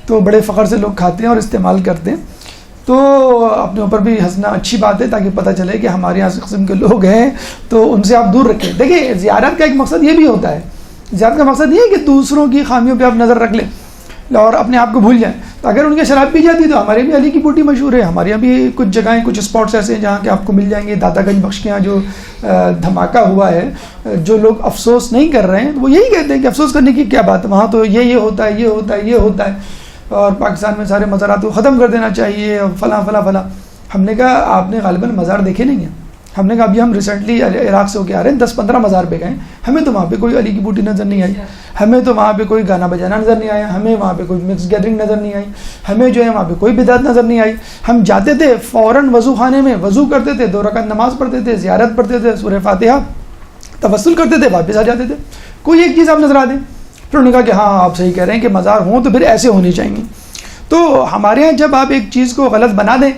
تو بڑے فخر سے لوگ کھاتے ہیں اور استعمال کرتے ہیں. تو اپنے اوپر بھی ہنسنا اچھی بات ہے، تاکہ پتہ چلے کہ ہمارے یہاں اس قسم کے لوگ ہیں، تو ان سے آپ دور رکھیں۔ دیکھیں زیارت کا ایک مقصد یہ بھی ہوتا ہے، زیارت کا مقصد یہ ہے کہ دوسروں کی خامیوں پہ آپ نظر رکھ لیں اور اپنے آپ کو بھول جائیں۔ تو اگر ان کے شراب پی جاتی تو ہمارے بھی علی کی بوٹی مشہور ہے، ہمارے یہاں بھی کچھ جگہیں کچھ اسپاٹس ایسے ہیں جہاں کہ آپ کو مل جائیں گے۔ داتا گنج بخش کے یہاں جو دھماکہ ہوا ہے، جو لوگ افسوس نہیں کر رہے ہیں وہ یہی کہتے ہیں کہ افسوس کرنے کی کیا بات ہے، وہاں تو یہ ہوتا ہے، یہ ہوتا ہے، یہ ہوتا ہے، اور پاکستان میں سارے مزارات کو ختم کر دینا چاہیے، فلاں فلاں فلاں۔ ہم نے کہا آپ نے غالباً مزار دیکھے نہیں ہیں۔ ہم نے کہا ابھی ہم ریسنٹلی عراق سے ہو کے آ رہے ہیں، 10-15 مزار پہ گئے، ہمیں تو وہاں پہ کوئی علی کی بوٹی نظر نہیں آئی، ہمیں تو وہاں پہ کوئی گانا بجانا نظر نہیں آیا، ہمیں وہاں پہ کوئی مکس گیدرنگ نظر نہیں آئی، ہمیں جو ہے وہاں پہ کوئی بدعت نظر نہیں آئی۔ ہم جاتے تھے فوراً وضو خانے میں وضو کرتے تھے، 2 رکعت نماز پڑھتے تھے، زیارت پڑھتے تھے، سورہ فاتحہ توسل کرتے تھے، واپس آ جاتے تھے۔ کوئی ایک چیز آپ نظر آ دیں۔ پھر انہوں نے کہا کہ ہاں آپ صحیح کہہ رہے ہیں کہ مزار ہوں تو پھر ایسے ہونے چاہیے۔ تو ہمارے یہاں جب آپ ایک چیز کو غلط بنا دیں،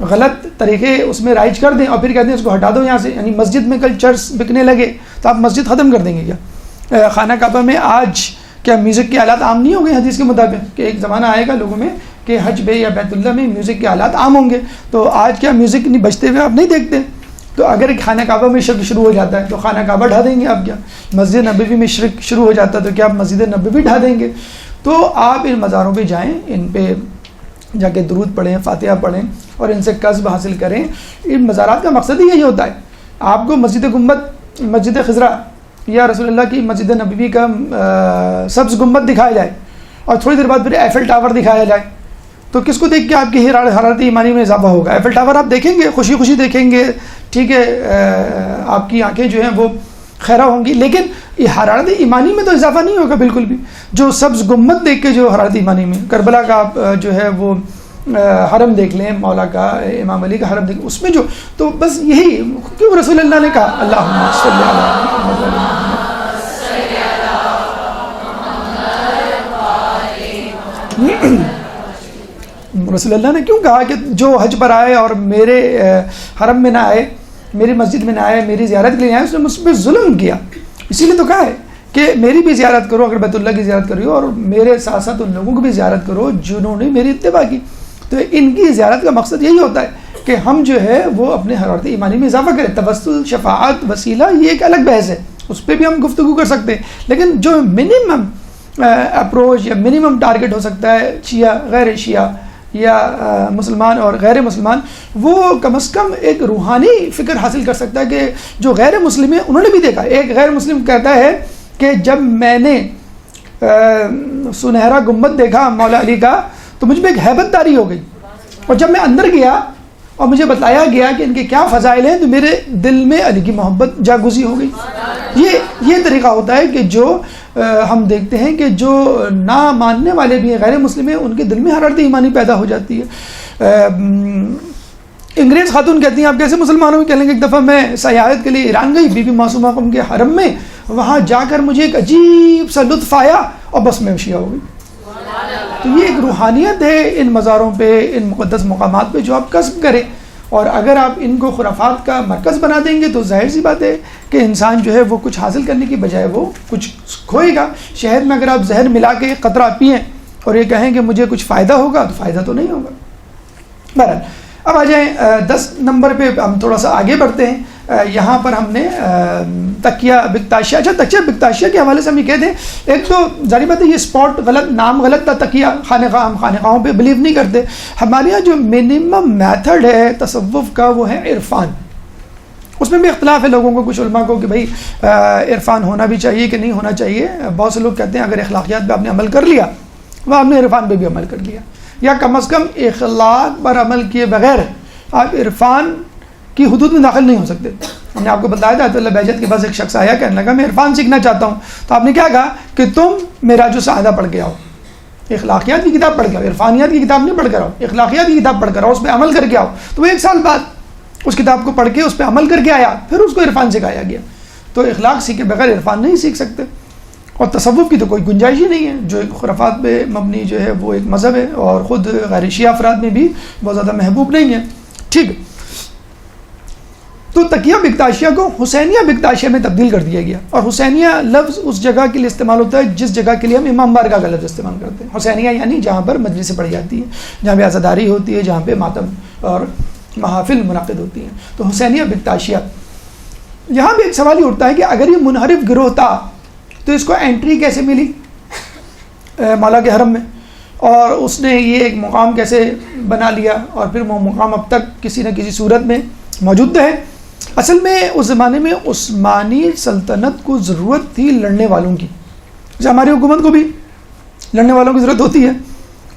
غلط طریقے اس میں رائج کر دیں اور پھر کہتے ہیں اس کو ہٹا دو یہاں سے، یعنی مسجد میں کل چرس بکنے لگے تو آپ مسجد ختم کر دیں گے کیا؟ خانہ کعبہ میں آج کیا میوزک کے آلات عام نہیں ہو گئے حدیث کے مطابق؟ کہ ایک زمانہ آئے گا لوگوں میں کہ حج بے یا بیت اللہ میں میوزک کے آلات عام ہوں گے، تو آج کیا میوزک نہیں بجتے ہوئے آپ نہیں دیکھتے؟ تو اگر خانہ کعبہ میں شرک شروع ہو جاتا ہے تو خانہ کعبہ ڈھا دیں گے آپ کیا؟ مسجد نبوی میں شرک شروع ہو جاتا ہے تو کیا آپ مسجد نبوی ڈھا دیں گے؟ تو آپ ان مزاروں پہ جائیں، ان پہ جا کے درود پڑھیں، فاتحہ پڑھیں اور ان سے قصب حاصل کریں۔ ان مزارات کا مقصد ہی یہی ہوتا ہے۔ آپ کو مسجد گنبد، مسجد خضرا یا رسول اللہ کی مسجد نبوی کا سبز گنبد دکھایا جائے اور تھوڑی دیر بعد پھر ایفل ٹاور دکھایا جائے، تو کس کو دیکھ کے آپ کی حرارت ایمانی میں اضافہ ہوگا؟ ایفل ٹاور آپ دیکھیں گے، خوشی خوشی دیکھیں گے، ٹھیک ہے، آپ کی آنکھیں جو ہیں وہ خیرہ ہوں گی، لیکن یہ حرارت ایمانی میں تو اضافہ نہیں ہوگا بالکل بھی۔ جو سبز گنبد دیکھ کے جو حرارت ایمانی میں، کربلا کا آپ جو ہے وہ حرم دیکھ لیں، مولا کا، امام علی کا حرم دیکھ لیں، اس میں جو، تو بس یہی کیوں رسول اللہ نے کہا اللہم صلی علی محمد، رسول اللہ نے کیوں کہا کہ جو حج پر آئے اور میرے حرم میں نہ آئے، میری مسجد میں نہ آئے، میری زیارت کے لیے آئے، اس نے مجھ پہ ظلم کیا۔ اسی لیے تو کہا ہے کہ میری بھی زیارت کرو اگر بیت اللہ کی زیارت کر رہی ہو، اور میرے ساتھ ساتھ ان لوگوں کو بھی زیارت کرو جنہوں نے میری اتباع کی۔ تو ان کی زیارت کا مقصد یہی ہوتا ہے کہ ہم جو ہے وہ اپنے حرارت ایمانی میں اضافہ کریں۔ توسل، شفاعت، وسیلہ یہ ایک الگ بحث ہے، اس پہ بھی ہم گفتگو کر سکتے ہیں، لیکن جو منیمم اپروچ یا منیمم ٹارگٹ ہو سکتا ہے شیعہ، غیر شیعہ یا مسلمان اور غیر مسلمان، وہ کم از کم ایک روحانی فکر حاصل کر سکتا ہے کہ جو غیر مسلم ہیں انہوں نے بھی دیکھا۔ ایک غیر مسلم کہتا ہے کہ جب میں نے سنہرا گنبد دیکھا مولا علی کا تو مجھ میں ایک ہیبت طاری ہو گئی، اور جب میں اندر گیا اور مجھے بتایا گیا کہ ان کے کیا فضائل ہیں تو میرے دل میں علی کی محبت جاگزی ہو گئی۔ یہ طریقہ ہوتا ہے کہ جو ہم دیکھتے ہیں کہ جو نہ ماننے والے بھی ہیں، غیر مسلم ہیں، ان کے دل میں حرارت ایمانی پیدا ہو جاتی ہے۔ انگریز خاتون کہتی ہیں آپ کیسے مسلمانوں میں کہہ لیں گے، ایک دفعہ میں سیاحت کے لیے ایران گئی، بی بی معصومہ ان کے حرم میں، وہاں جا کر مجھے ایک عجیب سا لطف آیا اور بس میں شیعہ ہو گئی۔ تو یہ ایک روحانیت ہے ان مزاروں پہ، ان مقدس مقامات پہ جو آپ کسب کریں، اور اگر آپ ان کو خرافات کا مرکز بنا دیں گے تو ظاہر سی بات ہے کہ انسان جو ہے وہ کچھ حاصل کرنے کی بجائے وہ کچھ کھوئے گا۔ شہد میں اگر آپ زہر ملا کے ایک قطرہ پئیں اور یہ کہیں کہ مجھے کچھ فائدہ ہوگا تو فائدہ تو نہیں ہوگا۔ بہرحال اب آ جائیں 10 نمبر پہ، ہم تھوڑا سا آگے بڑھتے ہیں۔ یہاں پر ہم نے تکیہ بکتاشیہ، اچھا تکیہ بکتاشیہ کے حوالے سے ہم یہ کہہ دیں، ایک تو ظاہر بات ہے یہ اسپاٹ غلط، نام غلط تھا تکیہ خانقاہ، ہم خانقاہوں پہ بلیو نہیں کرتے۔ ہمارے یہاں جو منیمم میتھڈ ہے تصوف کا وہ ہے عرفان۔ اس میں بھی اختلاف ہے لوگوں کو، کچھ علماء کو کہ بھائی عرفان ہونا بھی چاہیے کہ نہیں ہونا چاہیے۔ بہت سے لوگ کہتے ہیں اگر اخلاقیات پہ آپ نے عمل کر لیا وہ آپ نے عرفان پہ بھی عمل کر لیا، یا کم از کم اخلاق پر عمل کیے بغیر آپ عرفان کی حدود میں داخل نہیں ہو سکتے۔ ہم نے آپ کو بتایا تھا اللہ بہجت کے پاس ایک شخص آیا، کہنے لگا میں عرفان سیکھنا چاہتا ہوں، تو آپ نے کیا کہا کہ تم میرا جو سعادہ پڑھ کے آؤ، اخلاقیات کی کتاب پڑھ کے آؤ، عرفانیات کی کتاب نہیں پڑھ کر آؤ، اخلاقیات کی کتاب پڑھ کر آؤ، اس پہ عمل کر کے آؤ۔ تو وہ 1 سال بعد اس کتاب کو پڑھ کے اس پہ عمل کر کے آیا، پھر اس کو عرفان سکھایا گیا۔ تو اخلاق سیکھے بغیر عرفان نہیں سیکھ سکتے، اور تصوف کی تو کوئی گنجائش ہی نہیں ہے، جو ایک خرافات پہ مبنی جو ہے وہ ایک مذہب ہے، اور خود غیر شیعہ افراد میں بھی بہت زیادہ محبوب نہیں ہے۔ ٹھیک ہے، تو تکیہ بکتاشیہ کو حسینیہ بکتاشیہ میں تبدیل کر دیا گیا، اور حسینیہ لفظ اس جگہ کے لیے استعمال ہوتا ہے جس جگہ کے لیے ہم امام بارگاہ کا لفظ استعمال کرتے ہیں۔ حسینیہ یعنی جہاں پر مجلسیں پڑھی جاتی ہیں، جہاں پہ عزاداری ہوتی ہے، جہاں پہ ماتم اور محافل منعقد ہوتی ہیں، تو حسینیہ بکتاشیہ۔ یہاں بھی ایک سوال یہ اٹھتا ہے کہ اگر یہ منحرف گروہ تھا تو اس کو انٹری کیسے ملی مولا کے حرم میں، اور اس نے یہ ایک مقام کیسے بنا لیا، اور پھر وہ مقام اب تک کسی نہ کسی صورت میں موجود ہے۔ اصل میں اس زمانے میں عثمانی سلطنت کو ضرورت تھی لڑنے والوں کی، جیسے ہماری حکومت کو بھی لڑنے والوں کی ضرورت ہوتی ہے،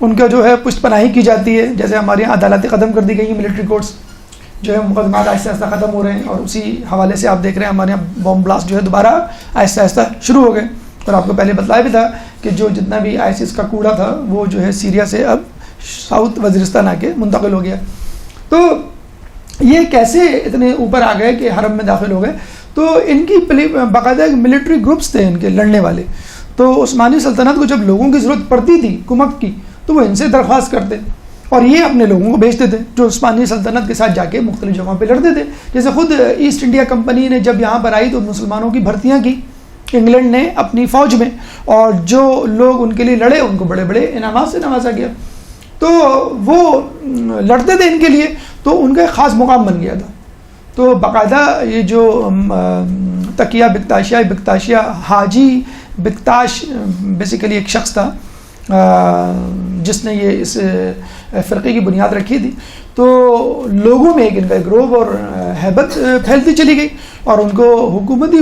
ان کا جو ہے پشت پناہی کی جاتی ہے، جیسے ہمارے یہاں عدالتیں ختم کر دی گئی ہیں، ملٹری کورٹس جو ہے مقدمات آہستہ آہستہ ختم ہو رہے ہیں، اور اسی حوالے سے آپ دیکھ رہے ہیں ہمارے یہاں بم بلاسٹ جو ہے دوبارہ آہستہ آہستہ شروع ہو گئے، اور آپ کو پہلے بتلایا بھی تھا کہ جو جتنا بھی ISIS کا کوڑا تھا وہ جو ہے سیریا سے اب ساؤتھ وزیرستان آ کے منتقل ہو گیا۔ تو یہ کیسے اتنے اوپر آ گئے کہ حرم میں داخل ہو گئے؟ تو ان کی باقاعدہ ملٹری گروپس تھے ان کے لڑنے والے، تو عثمانی سلطنت کو جب لوگوں کی ضرورت پڑتی تھی کمک کی تو وہ ان سے درخواست کرتے، اور یہ اپنے لوگوں کو بھیجتے تھے جو عثمانی سلطنت کے ساتھ جا کے مختلف جگہوں پہ لڑتے تھے۔ جیسے خود ایسٹ انڈیا کمپنی نے جب یہاں پر آئی تو مسلمانوں کی بھرتیاں کی انگلینڈ نے اپنی فوج میں، اور جو لوگ ان کے لیے لڑے ان کو بڑے بڑے انعامات سے نوازا گیا، تو وہ لڑتے تھے ان کے لیے، تو ان کا ایک خاص مقام بن گیا تھا۔ تو باقاعدہ یہ جو تکیہ بکتاشیہ حاجی بکتاش بیسیکلی ایک شخص تھا جس نے یہ اس فرقے کی بنیاد رکھی تھی، تو لوگوں میں ایک ان کا گروہ اور ہیبت پھیلتی چلی گئی، اور ان کو حکومتی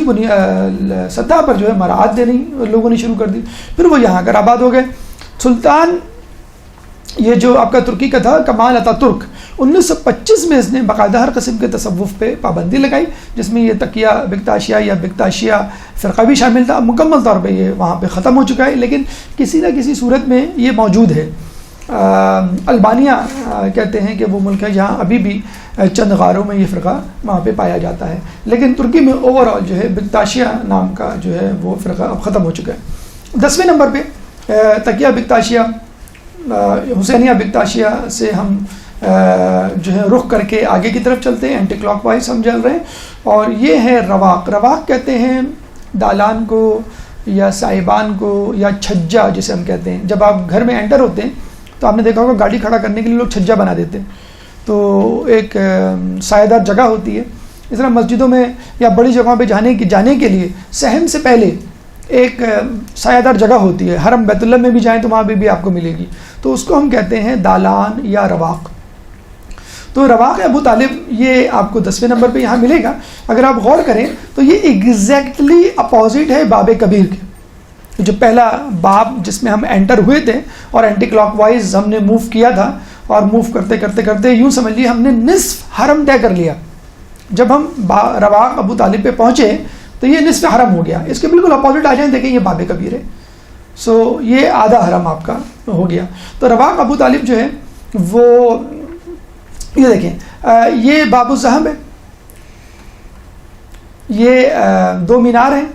سطح پر جو ہے مراعات دینی لوگوں نے شروع کر دی۔ پھر وہ یہاں کر آباد ہو گئے۔ سلطان یہ جو آپ کا ترکی کا تھا کمال اتا ترک، 1925 میں اس نے باقاعدہ ہر قسم کے تصوف پہ پابندی لگائی، جس میں یہ تکیہ بکتاشیہ یا بکتاشیہ فرقہ بھی شامل تھا۔ مکمل طور پہ یہ وہاں پہ ختم ہو چکا ہے، لیکن کسی نہ کسی صورت میں یہ موجود ہے۔ البانیہ کہتے ہیں کہ وہ ملک ہے جہاں ابھی بھی چند غاروں میں یہ فرقہ وہاں پہ پایا جاتا ہے، لیکن ترکی میں اوور آل جو ہے بکتاشیہ نام کا جو ہے وہ فرقہ اب ختم ہو چکا ہے۔ 10ویں نمبر پہ تکیہ بکتاشیہ حسینیہ بکتاشیہ سے ہم جو ہے رخ کر کے آگے کی طرف چلتے ہیں، اینٹی کلاک وائز ہم چل رہے ہیں، اور یہ ہے رواق۔ رواق کہتے ہیں دالان کو یا سائبان کو یا چھجا جسے ہم کہتے ہیں۔ جب آپ گھر میں انٹر ہوتے ہیں تو آپ نے دیکھا ہوگا گاڑی کھڑا کرنے کے لیے لوگ چھجا بنا دیتے ہیں، تو ایک سایہ دار جگہ ہوتی ہے۔ اس طرح مسجدوں میں یا بڑی جگہوں پہ جانے کے لیے صحن سے پہلے ایک سایہ دار جگہ ہوتی ہے، حرم بیت اللہ میں بھی جائیں تو وہاں بھی آپ کو ملے گی، تو اس کو ہم کہتے ہیں دالان یا رواق۔ تو رواق ابو طالب یہ آپ کو 10ویں نمبر پہ یہاں ملے گا۔ اگر آپ غور کریں تو یہ ایگزیکٹلی اپوزٹ ہے باب کبیر کے، جو پہلا باب جس میں ہم انٹر ہوئے تھے اور اینٹی کلاک وائز ہم نے موو کیا تھا، اور موو کرتے کرتے کرتے یوں سمجھ لیے ہم نے نصف حرم طے کر لیا۔ جب ہم رواق ابو طالب پہ پہنچے تو یہ نصف حرم ہو گیا۔ اس کے بالکل اپوزٹ آ جائیں، دیکھیں یہ باب کبیر ہے، سو یہ آدھا حرم آپ کا ہو گیا۔ تو رواق ابو طالب جو ہے وہ یہ دیکھیں یہ باب الزہب ہے، یہ 2 مینار ہیں،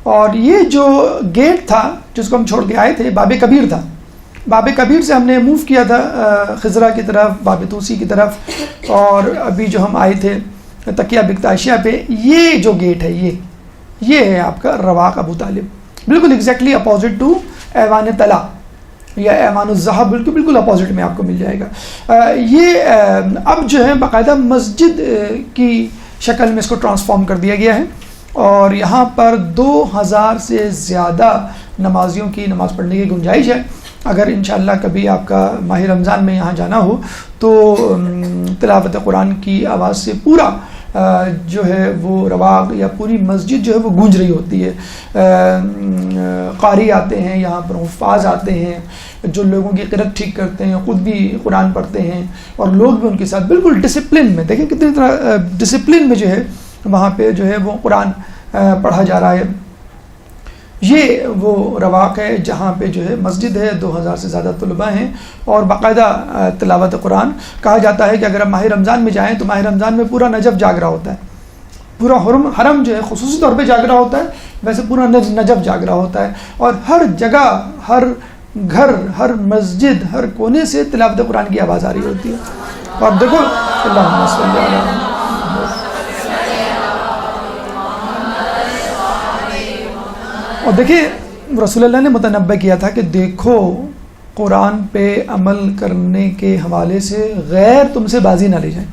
اور یہ جو گیٹ تھا جس کو ہم چھوڑ کے آئے تھے باب کبیر تھا۔ باب کبیر سے ہم نے موو کیا تھا خضرہ کی طرف، باب توسی کی طرف، اور ابھی جو ہم آئے تھے تکیہ بکتاشیہ پہ یہ جو گیٹ ہے یہ ہے آپ کا رواق ابو طالب، بالکل ایگزیکٹلی اپوزٹ ٹو ایوان طلا یا ایوان الذہب، بالکل اپوزٹ میں آپ کو مل جائے گا۔ یہ اب جو ہے باقاعدہ مسجد کی شکل میں اس کو ٹرانسفارم کر دیا گیا ہے، اور یہاں پر 2000 سے زیادہ نمازیوں کی نماز پڑھنے کی گنجائش ہے۔ اگر انشاءاللہ کبھی آپ کا ماہ رمضان میں یہاں جانا ہو تو تلاوت قرآن کی آواز سے پورا جو ہے وہ رواق یا پوری مسجد جو ہے وہ گونج رہی ہوتی ہے۔ قاری آتے ہیں یہاں پر، حفاظ آتے ہیں جو لوگوں کی قرأت ٹھیک کرتے ہیں، خود بھی قرآن پڑھتے ہیں، اور لوگ بھی ان کے ساتھ بالکل ڈسپلن میں، دیکھیں کتنی طرح ڈسپلن میں جو ہے وہاں پہ جو ہے وہ قرآن پڑھا جا رہا ہے۔ یہ وہ رواق ہے جہاں پہ جو ہے مسجد ہے، 2000 سے زیادہ طلباء ہیں، اور باقاعدہ تلاوت قرآن۔ کہا جاتا ہے کہ اگر آپ ماہ رمضان میں جائیں تو ماہ رمضان میں پورا نجف جاگ رہا ہوتا ہے، پورا حرم جو ہے خصوصی طور پہ جاگ رہا ہوتا ہے، ویسے پورا نجف جاگ رہا ہوتا ہے، اور ہر جگہ، ہر گھر، ہر مسجد، ہر کونے سے تلاوت قرآن کی آواز آ رہی ہوتی ہے۔ اور دیکھو اللہم صلی علی محمد اور دیکھیں رسول اللہ نے متنبہ کیا تھا کہ دیکھو قرآن پہ عمل کرنے کے حوالے سے غیر تم سے بازی نہ لے جائیں،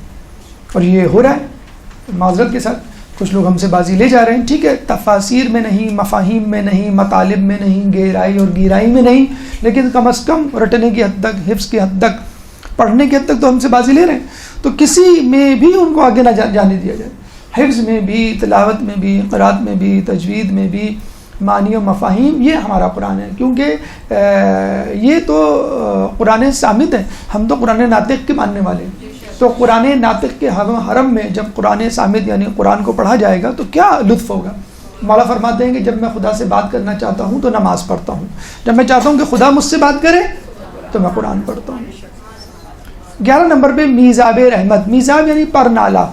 اور یہ ہو رہا ہے معذرت کے ساتھ، کچھ لوگ ہم سے بازی لے جا رہے ہیں. ٹھیک ہے، تفاسیر میں نہیں، مفاہیم میں نہیں، مطالب میں نہیں، گہرائی اور گیرائی میں نہیں، لیکن کم از کم رٹنے کی حد تک، حفظ کی حد تک، پڑھنے کی حد تک تو ہم سے بازی لے رہے ہیں. تو کسی میں بھی ان کو آگے نہ جانے دیا جائے، حفظ میں بھی، تلاوت میں بھی، قرات میں بھی، تجوید میں بھی، معنی و مفاہیم. یہ ہمارا قرآن ہے، کیونکہ یہ تو قرآن صامت ہے، ہم تو قرآن ناطق کے ماننے والے ہیں. تو قرآن ناطق کے حرم میں جب قرآن صامت یعنی قرآن کو پڑھا جائے گا تو کیا لطف ہوگا. مولا فرماتے ہیں کہ جب میں خدا سے بات کرنا چاہتا ہوں تو نماز پڑھتا ہوں، جب میں چاہتا ہوں کہ خدا مجھ سے بات کرے تو میں قرآن پڑھتا ہوں. 11 نمبر پہ میزاب رحمت. میزاب یعنی پرنالہ.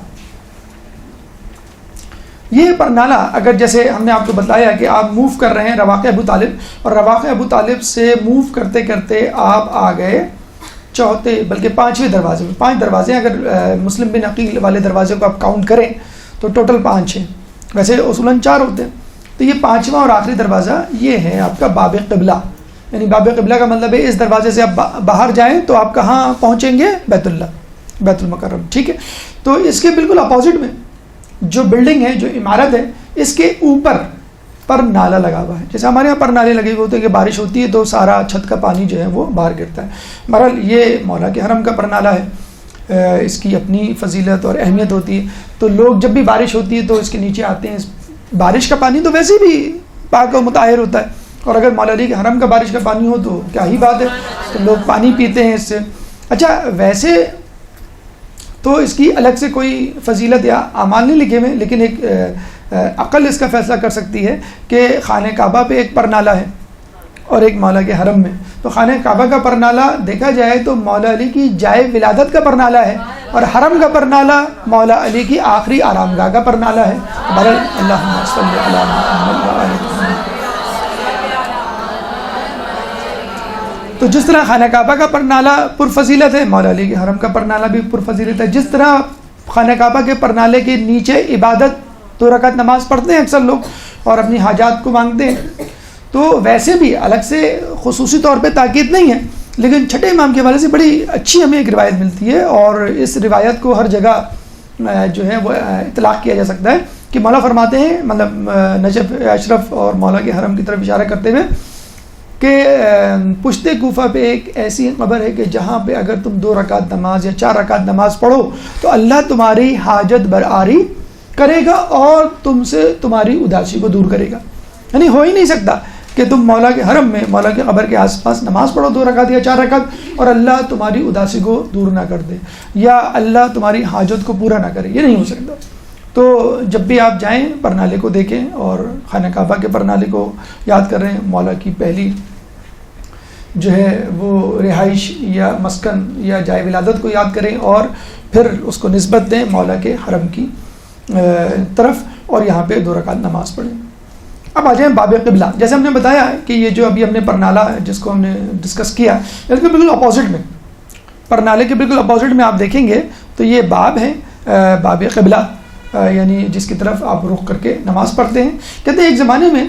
یہ پرنالہ اگر جیسے ہم نے آپ کو بتایا کہ آپ موو کر رہے ہیں رواق ابو طالب، اور رواق ابو طالب سے موو کرتے کرتے آپ آ گئے چوتھے بلکہ 5ویں دروازے میں. 5 دروازے ہیں، اگر مسلم بن عقیل والے دروازے کو آپ کاؤنٹ کریں تو ٹوٹل 5 ہیں، ویسے اصولاً 4 ہوتے ہیں. تو یہ 5واں اور آخری دروازہ یہ ہے آپ کا باب قبلہ. یعنی باب قبلہ کا مطلب ہے اس دروازے سے آپ باہر جائیں تو آپ کہاں پہنچیں گے؟ بیت اللہ، بیت المکرم. ٹھیک ہے، تو اس کے بالکل اپوزٹ میں جو بلڈنگ ہے، جو عمارت ہے، اس کے اوپر پر نالا لگا ہوا ہے. جیسے ہمارے یہاں پر نالے لگے ہوئے ہوتے ہیں کہ بارش ہوتی ہے تو سارا چھت کا پانی جو ہے وہ باہر گرتا ہے. بہرحال یہ مولا کے حرم کا پر نالا ہے، اس کی اپنی فضیلت اور اہمیت ہوتی ہے. تو لوگ جب بھی بارش ہوتی ہے تو اس کے نیچے آتے ہیں. بارش کا پانی تو ویسے بھی پاک و مطہر ہوتا ہے، اور اگر مولا علی کے حرم کا بارش کا پانی ہو تو کیا ہی بات ہے، تو لوگ پانی پیتے ہیں اس سے. اچھا، ویسے تو اس کی الگ سے کوئی فضیلت یا اعمال نہیں لکھے ہوئے، لیکن ایک عقل اس کا فیصلہ کر سکتی ہے کہ خانہ کعبہ پہ ایک پرنالہ ہے اور ایک مولا کے حرم میں. تو خانہ کعبہ کا پرنالہ دیکھا جائے تو مولا علی کی جائے ولادت کا پرنالہ ہے، اور حرم کا پرنالہ مولا علی کی آخری آرام گاہ کا پرنالہ ہے. بہرحال اللہم صلی علی محمد و آل محمد. تو جس طرح خانہ کعبہ کا پرنالہ پرفضیلت ہے، مولا علی کے حرم کا پرنالہ بھی پرفضیلت ہے. جس طرح خانہ کعبہ کے پرنالے کے نیچے عبادت 2 رکعت نماز پڑھتے ہیں اکثر لوگ اور اپنی حاجات کو مانگتے ہیں، تو ویسے بھی الگ سے خصوصی طور پہ تاکید نہیں ہے، لیکن چھٹے امام کے حوالے سے بڑی اچھی ہمیں ایک روایت ملتی ہے، اور اس روایت کو ہر جگہ جو ہے وہ اطلاق کیا جا سکتا ہے کہ مولا فرماتے ہیں، مطلب نجف اشرف اور مولا کے حرم کی طرف اشارہ کرتے ہوئے، کہ پشت کوفہ پہ ایک ایسی قبر ہے کہ جہاں پہ اگر تم 2 رکعت نماز یا 4 رکعت نماز پڑھو تو اللہ تمہاری حاجت برآری کرے گا اور تم سے تمہاری اداسی کو دور کرے گا. یعنی ہو ہی نہیں سکتا کہ تم مولا کے حرم میں مولا کے قبر کے آس پاس نماز پڑھو 2 رکعت یا 4 رکعت اور اللہ تمہاری اداسی کو دور نہ کر دے یا اللہ تمہاری حاجت کو پورا نہ کرے. یہ نہیں ہو سکتا. تو جب بھی آپ جائیں پرنالے کو دیکھیں اور خانہ کعبہ کے پرنالے کو یاد کر رہے ہیں، مولا کی پہلی جو ہے وہ رہائش یا مسکن یا جائے ولادت کو یاد کریں اور پھر اس کو نسبت دیں مولا کے حرم کی طرف اور یہاں پہ 2 رکعت نماز پڑھیں. اب آ جائیں باب قبلہ. جیسے ہم نے بتایا کہ یہ جو ابھی ہم نے پرنالہ جس کو ہم نے ڈسکس کیا، اس کے بالکل اپوزٹ میں، پرنالے کے بالکل اپوزٹ میں آپ دیکھیں گے تو یہ باب ہے، باب قبلہ، یعنی جس کی طرف آپ رخ کر کے نماز پڑھتے ہیں. کہتے ہیں ایک زمانے میں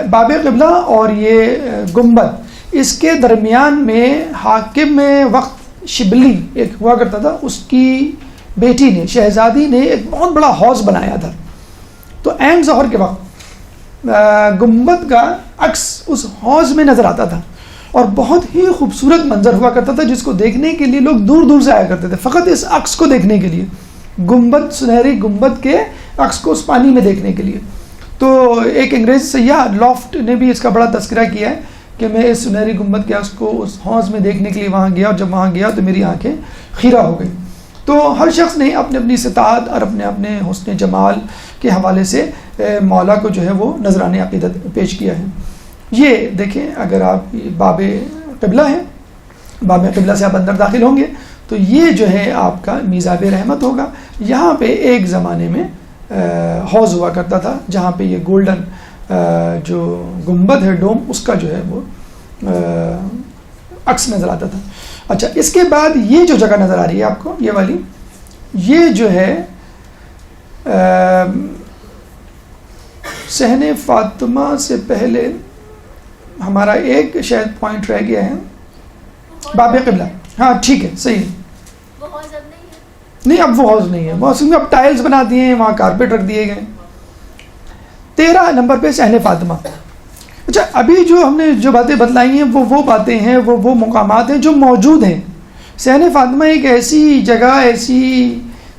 باب قبلہ اور یہ گنبد، اس کے درمیان میں حاکم وقت شبلی ایک ہوا کرتا تھا، اس کی بیٹی نے، شہزادی نے ایک بہت بڑا حوض بنایا تھا. تو عین ظہر کے وقت گنبد کا عکس اس حوض میں نظر آتا تھا اور بہت ہی خوبصورت منظر ہوا کرتا تھا، جس کو دیکھنے کے لیے لوگ دور دور سے آیا کرتے تھے فقط اس عکس کو دیکھنے کے لیے، گنبد، سنہری گنبد کے عکس کو اس پانی میں دیکھنے کے لیے. تو ایک انگریز سیاح لافٹ نے بھی اس کا بڑا تذکرہ کیا ہے کہ میں اس سنہری گنبد کے عکس کو اس حوض میں دیکھنے کے لیے وہاں گیا، اور جب وہاں گیا تو میری آنکھیں خیرہ ہو گئی. تو ہر شخص نے اپنی اپنی استطاعت اور اپنے اپنے حسن جمال کے حوالے سے مولا کو جو ہے وہ نذرانِ عقیدت پیش کیا ہے. یہ دیکھیں، اگر آپ باب قبلہ ہیں، باب قبلہ سے آپ اندر داخل ہوں گے تو یہ جو ہے آپ کا میزاب رحمت ہوگا. یہاں پہ ایک زمانے میں حوض ہوا کرتا تھا جہاں پہ یہ گولڈن جو گنبد ہے، ڈوم، اس کا جو ہے وہ عکس نظر آتا تھا. اچھا، اس کے بعد یہ جو جگہ نظر آ رہی ہے آپ کو، یہ والی، یہ جو ہے صحن فاطمہ سے پہلے ہمارا ایک شاید پوائنٹ رہ گیا ہے، باب قبلہ. ہاں ٹھیک ہے، صحیح ہے. نہیں اب وہ حوض نہیں ہے، وہ اصل میں اب ٹائلز بنا دیے ہیں، وہاں کارپیٹ رکھ دیے گئے. 13 نمبر پہ صحن فاطمہ. اچھا ابھی جو ہم نے جو باتیں بتلائی ہیں وہ باتیں ہیں، وہ مقامات ہیں جو موجود ہیں. صحن فاطمہ ایک ایسی جگہ، ایسی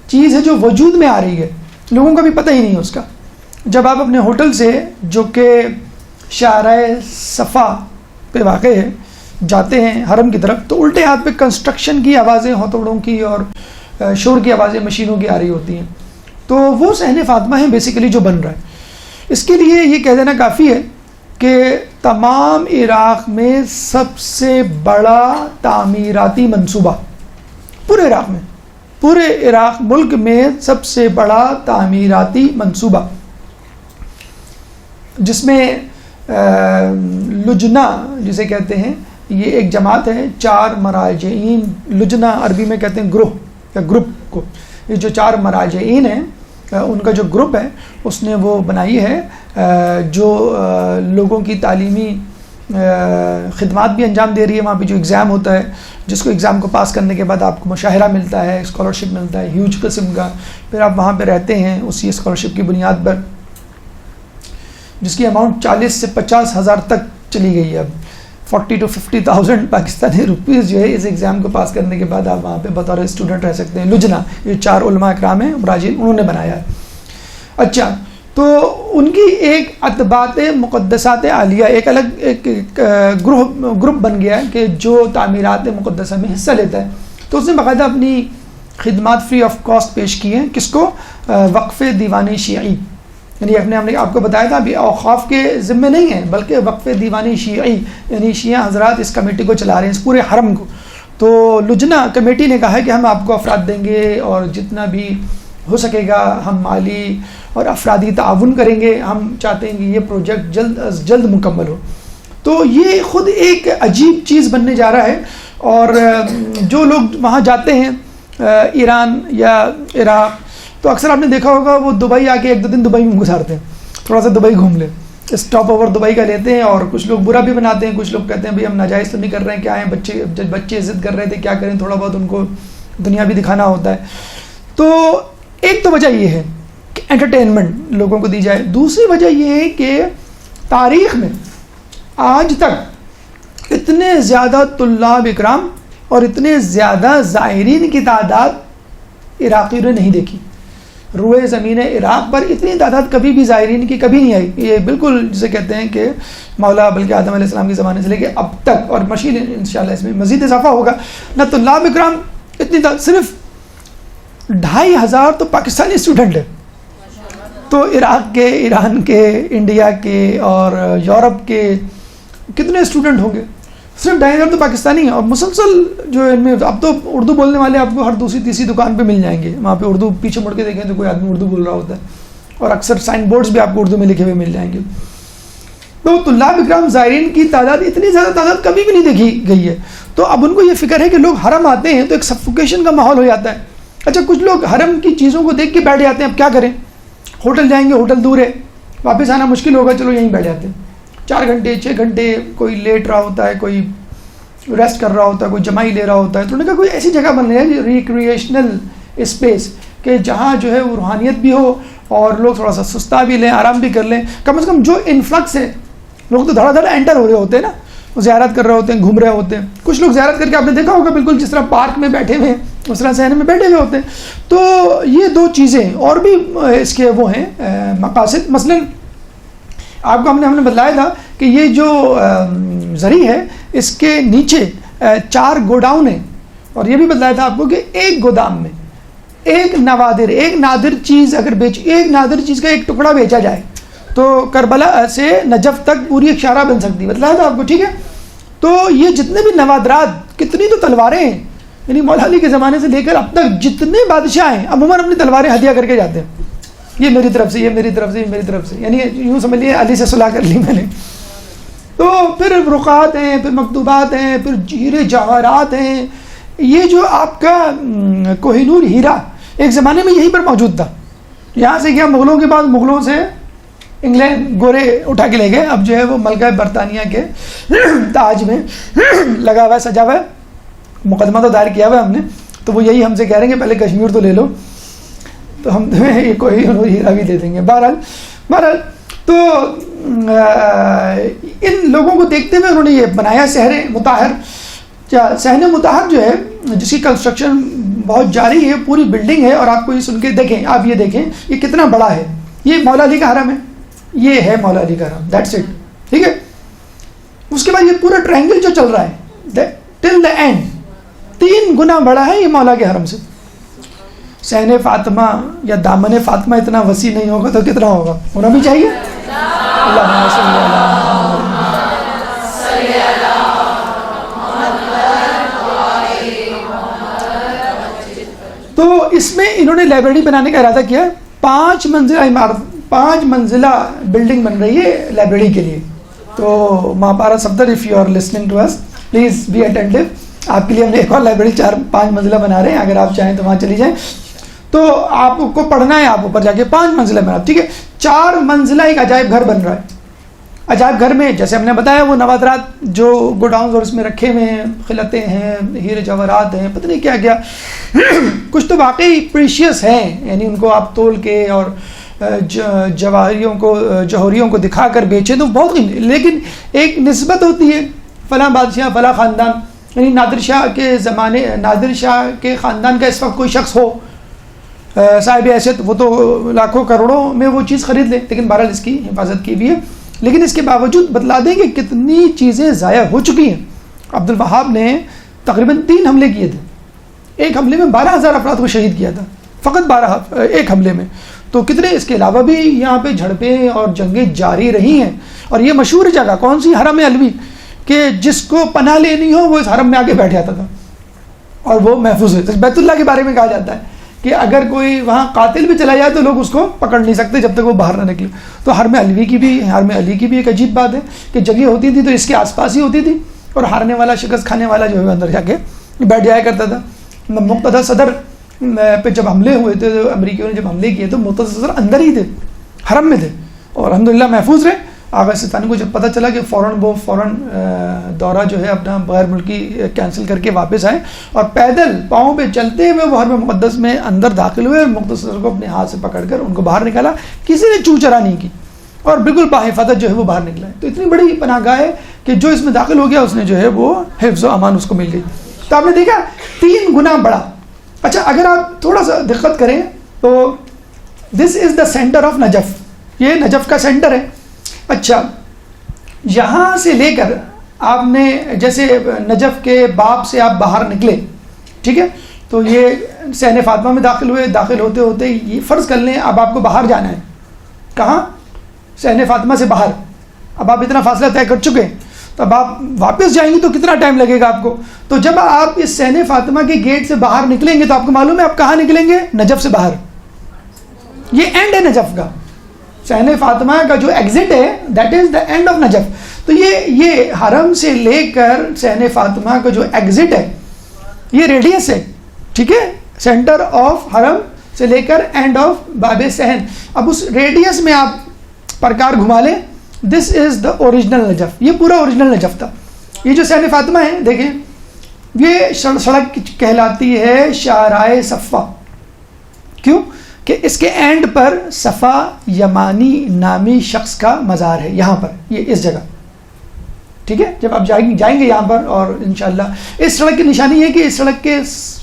چیز ہے جو وجود میں آ رہی ہے، لوگوں کا بھی پتہ ہی نہیں ہے اس کا. جب آپ اپنے ہوٹل سے جو کہ شارع صفا پہ واقع ہے جاتے ہیں حرم کی طرف، تو الٹے ہاتھ پہ کنسٹرکشن کی آوازیں، ہتھوڑوں کی اور شور کی آوازیں مشینوں کی آ رہی ہوتی ہیں. تو وہ صحن فاطمہ ہے بیسیکلی جو بن رہا ہے. اس کے لیے یہ کہہ دینا کافی ہے کہ تمام عراق میں سب سے بڑا تعمیراتی منصوبہ، پورے عراق ملک میں سب سے بڑا تعمیراتی منصوبہ، جس میں لجنہ جسے کہتے ہیں، یہ ایک جماعت ہے 4 مراجعین. لجنہ عربی میں کہتے ہیں گروہ یا گروپ کو. یہ جو 4 مراجعین ہیں ان کا جو گروپ ہے اس نے وہ بنائی ہے، جو لوگوں کی تعلیمی خدمات بھی انجام دے رہی ہے. وہاں پہ جو ایگزام ہوتا ہے، جس کو ایگزام کو پاس کرنے کے بعد آپ کو مشاہرہ ملتا ہے، اسکالرشپ ملتا ہے ہیوج قسم کا. پھر آپ وہاں پہ رہتے ہیں اسی اسکالرشپ کی بنیاد پر، جس کی اماؤنٹ 40 سے 50 ہزار تک چلی گئی ہے. اب 40 to 50,000 پاکستانی روپیز جو ہے اس ایگزام کو پاس کرنے کے بعد آپ وہاں پہ بطور اسٹوڈنٹ رہ سکتے ہیں. لجنہ یہ 4 علماء اکرام ہیں مراجعین، انہوں نے بنایا ہے. اچھا تو ان کی ایک اتباعت مقدسات عالیہ ایک الگ ایک گروپ بن گیا ہے کہ جو تعمیرات مقدسہ میں حصہ لیتا ہے. تو اس نے باقاعدہ اپنی خدمات فری آف کاسٹ پیش کی ہیں. کس کو؟ وقف دیوان شیعی. یعنی ہم نے آپ کو بتایا تھا ابھی اوقاف کے ذمے نہیں ہے، بلکہ وقف دیوانی شیعی، یعنی شیعہ حضرات اس کمیٹی کو چلا رہے ہیں، اس پورے حرم کو. تو لجنہ کمیٹی نے کہا ہے کہ ہم آپ کو افراد دیں گے اور جتنا بھی ہو سکے گا ہم مالی اور افرادی تعاون کریں گے. ہم چاہتے ہیں کہ یہ پروجیکٹ جلد از جلد مکمل ہو. تو یہ خود ایک عجیب چیز بننے جا رہا ہے. اور جو لوگ وہاں جاتے ہیں ایران یا عراق، تو اکثر آپ نے دیکھا ہوگا وہ دبئی آ کے 1-2 دن دبئی میں گزارتے ہیں، تھوڑا سا دبئی گھوم لیں، اسٹاپ اوور دبئی کا لیتے ہیں. اور کچھ لوگ برا بھی بناتے ہیں، کچھ لوگ کہتے ہیں بھئی ہم ناجائز تو نہیں کر رہے ہیں، کیا ہیں بچے ضد کر رہے تھے، کیا کریں، تھوڑا بہت ان کو دنیا بھی دکھانا ہوتا ہے. تو ایک تو وجہ یہ ہے کہ انٹرٹینمنٹ لوگوں کو دی جائے. دوسری وجہ یہ ہے کہ تاریخ میں آج تک اتنے زیادہ طلاب اکرام اور اتنے زیادہ زائرین کی تعداد عراقیوں نے نہیں دیکھی. روئے زمین عراق پر اتنی تعداد کبھی بھی زائرین کی کبھی نہیں آئی. یہ بالکل جسے کہتے ہیں کہ مولا بلکہ آدم علیہ السلام کے زمانے سے لے کے اب تک، اور مشین انشاءاللہ اس میں مزید اضافہ ہوگا نہ. طلاب اکرام اتنی صرف 2,500 تو پاکستانی اسٹوڈنٹ ہیں. تو عراق کے، ایران کے، انڈیا کے اور یورپ کے کتنے اسٹوڈنٹ ہوں گے؟ صرف 2,500 تو پاکستانی ہیں. اور مسلسل جو ان میں اب تو اردو بولنے والے آپ کو ہر دوسری تیسری دکان پہ مل جائیں گے. وہاں پہ اردو پیچھے مڑ کے دیکھیں تو کوئی آدمی اردو بول رہا ہوتا ہے، اور اکثر سائن بورڈز بھی آپ کو اردو میں لکھے ہوئے مل جائیں گے. تو طلاب اکرام زائرین کی تعداد اتنی زیادہ تعداد کبھی بھی نہیں دیکھی گئی ہے. تو اب ان کو یہ فکر ہے کہ لوگ حرم آتے ہیں تو ایک سفوکیشن کا ماحول ہو جاتا ہے. اچھا کچھ لوگ حرم کی چیزوں کو دیکھ کے بیٹھ جاتے ہیں، اب کیا کریں، ہوٹل جائیں گے، ہوٹل دور ہے، واپس آنا مشکل ہوگا، چلو یہیں بیٹھ جاتے ہیں. 4 گھنٹے 6 گھنٹے کوئی لیٹ رہا ہوتا ہے، کوئی ریسٹ کر رہا ہوتا ہے، کوئی جمائی لے رہا ہوتا ہے. تو انہوں نے کہا کوئی ایسی جگہ بن رہی ہے ریکریشنل اسپیس کہ جہاں جو ہے وہ روحانیت بھی ہو اور لوگ تھوڑا سا سستا بھی لیں، آرام بھی کر لیں. کم از کم جو انفلکس ہے، لوگ تو دھڑا دھڑا انٹر ہو رہے ہوتے ہیں نا، وہ زیارت کر رہے ہوتے ہیں، گھوم رہے ہوتے ہیں. کچھ لوگ زیارت کر کے آپ نے دیکھا ہوگا بالکل جس طرح پارک میں بیٹھے ہوئے ہیں اس طرح صحن میں بیٹھے ہوئے ہوتے ہیں. تو یہ 2 چیزیں اور بھی اس کے وہ ہیں مقاصد. مثلا آپ کو ہم نے بتلایا تھا کہ یہ جو زری ہے اس کے نیچے 4 گوڈاؤن ہیں، اور یہ بھی بتلایا تھا آپ کو کہ ایک گودام میں ایک نادر چیز اگر ایک نادر چیز کا ایک ٹکڑا بیچا جائے تو کربلا سے نجف تک پوری ایک شاہراہ بن سکتی ہے. بتلایا تھا آپ کو، ٹھیک ہے. تو یہ جتنے بھی نوادرات، کتنی تو تلواریں ہیں، یعنی مولا علی کے زمانے سے لے کر اب تک جتنے بادشاہ ہیں عموماً اپنی تلواریں ہدیہ کر کے جاتے ہیں. یہ میری طرف سے، یہ میری طرف سے، یہ میری طرف سے، یعنی یوں سمجھ لیے علی سے صلح کر لی میں نے. تو پھر رقعات ہیں، پھر مکتوبات ہیں، پھر ہیرے جواہرات ہیں. یہ جو آپ کا کوہ نور ہیرا ایک زمانے میں یہیں پر موجود تھا. یہاں سے کیا مغلوں کے بعد مغلوں سے انگلینڈ گورے اٹھا کے لے گئے، اب جو ہے وہ ملکہ برطانیہ کے تاج میں لگا ہوا ہے، سجا ہوا ہے، مقدمہ تو دائر کیا ہوا ہے ہم نے، تو وہ یہی ہم سے کہہ رہے ہیں کہ پہلے کشمیر تو لے لو، تو ہم تمہیں یہ کوئی ہیرا بھی دے دیں گے۔ بہرحال تو ان لوگوں کو دیکھتے ہوئے انہوں نے یہ بنایا صحن مطہر۔ صحن مطہر جو ہے جس کی کنسٹرکشن بہت جاری ہے، پوری بلڈنگ ہے، اور آپ کو یہ سن کے دیکھیں، آپ یہ دیکھیں یہ کتنا بڑا ہے، یہ مولا علی کا حرم ہے، یہ ہے مولا علی کا حرم، دیٹس اٹ، ٹھیک ہے۔ اس کے بعد یہ پورا ٹرائنگل جو چل رہا ہے ٹل دا اینڈ 3 گنا بڑا ہے یہ مولا کے حرم سے۔ صحن فاطمہ یا دامن فاطمہ اتنا وسیع نہیں ہوگا تو کتنا ہوگا، ہونا بھی چاہیے۔ اللہم صلی علی تو اس میں انہوں نے لائبریری بنانے کا ارادہ کیا، 5 منزلہ عمارت، 5 منزلہ بلڈنگ بن رہی ہے لائبریری کے لیے۔ تو Mahpara Safdar if you are listening to us please be attentive, آپ کے لیے ہم نے ایک اور لائبریری 4-5 منزلہ بنا رہے ہیں، اگر آپ چاہیں تو وہاں چلی جائیں، تو آپ کو پڑھنا ہے، آپ اوپر جا کے 5 منزلہ بنا، ٹھیک ہے۔ 4 منزلہ ایک عجائب گھر بن رہا ہے۔ عجائب گھر میں جیسے ہم نے بتایا وہ نوادرات جو گوڈاؤنز اور اس میں رکھے ہوئے ہیں، خلطیں ہیں، ہیرے جواہرات ہیں، پتہ نہیں کیا کیا کچھ تو واقعی پریشیس ہیں، یعنی ان کو آپ تول کے اور جوہریوں کو دکھا کر بیچیں تو بہت قیمتی، لیکن ایک نسبت ہوتی ہے، فلاں بادشاہ فلاں خاندان، یعنی نادر شاہ کے خاندان کا اس وقت کوئی شخص ہو صاحب حیثیت، وہ تو لاکھوں کروڑوں میں وہ چیز خرید لے، لیکن بہرحال اس کی حفاظت کی بھی ہے۔ لیکن اس کے باوجود بتلا دیں کہ کتنی چیزیں ضائع ہو چکی ہیں۔ عبد الوہاب نے تقریباً 3 حملے کیے تھے، ایک حملے میں 12,000 افراد کو شہید کیا تھا، فقط 12 ایک حملے میں، تو کتنے اس کے علاوہ بھی یہاں پہ جھڑپیں اور جنگیں جاری رہی ہیں۔ اور یہ مشہور جگہ کون سی، حرم علوی، کہ جس کو پناہ لینی ہو وہ اس حرم میں آ کے بیٹھ جاتا تھا اور وہ محفوظ ہے۔ بیت اللہ کے بارے میں کہا جاتا ہے کہ اگر کوئی وہاں قاتل بھی چلا جائے تو لوگ اس کو پکڑ نہیں سکتے جب تک وہ باہر نہ نکلے۔ تو حرم علی کی بھی ایک عجیب بات ہے کہ جگہ ہوتی تھی تو اس کے آس پاس ہی ہوتی تھی، اور ہارنے والا شکست کھانے والا جو ہے اندر جا کے بیٹھ جایا کرتا تھا۔ مقتدی صدر پہ جب حملے ہوئے تھے، امریکیوں نے جب حملے کیے تو مقتدی صدر اندر ہی تھے، حرم میں تھے، اور الحمدللہ محفوظ رہے۔ آغا سلطانی کو جب پتہ چلا کہ فوراً دورہ جو ہے اپنا غیر ملکی کینسل کر کے واپس آئے، اور پیدل پاؤں پہ چلتے ہوئے وہ حرم مقدس میں اندر داخل ہوئے، اور مقتدی صدر کو اپنے ہاتھ سے پکڑ کر ان کو باہر نکالا، کسی نے چو چرا نہیں کی، اور بالکل باحفاظت جو ہے وہ باہر نکلا ہے۔ تو اتنی بڑی پناہ گاہ ہے کہ جو اس میں داخل ہو گیا اس نے جو ہے وہ حفظ و امان اس کو مل گئی۔ تو آپ نے دیکھا 3 گنا بڑا۔ اچھا اگر آپ تھوڑا سا دقت کریں تو دس از دا سینٹر آف نجف، یہ نجف کا سینٹر ہے۔ اچھا یہاں سے لے کر آپ نے جیسے نجف کے باب سے آپ باہر نکلے، ٹھیک ہے، تو یہ صحن فاطمہ میں داخل ہوئے، داخل ہوتے ہوتے یہ فرض کر لیں اب آپ کو باہر جانا ہے، کہاں، صحن فاطمہ سے باہر، اب آپ اتنا فاصلہ طے کر چکے ہیں، تو اب آپ واپس جائیں گے تو کتنا ٹائم لگے گا آپ کو؟ تو جب آپ اس صحن فاطمہ کے گیٹ سے باہر نکلیں گے تو آپ کو معلوم ہے آپ کہاں نکلیں گے، نجف سے باہر، یہ اینڈ ہے نجف کا، صحن فاطمہ کا جو ایگزٹ ہے that is the and of Najaf. تو یہ حرم سے لے کر صحن فاطمہ کا جو ایگزٹ ہے یہ ریڈیس ہے، ٹھیک ہے، سینٹر آف حرم سے لے کر اینڈ آف باب صحن۔ اب اس ریڈیس میں آپ پرکار گھما لیں، دس از دا اوریجنل نجف، یہ پورا اوریجنل نجف تھا۔ یہ جو صحن فاطمہ ہے دیکھیں، یہ سڑک کہلاتی ہے شاہراہ صفا، کیوں کہ اس کے اینڈ پر صفا یمانی نامی شخص کا مزار ہے، یہاں پر، یہ اس جگہ، ٹھیک ہے۔ جب آپ جائیں گے یہاں پر، اور انشاءاللہ اس سڑک کی نشانی ہے کہ اس سڑک کے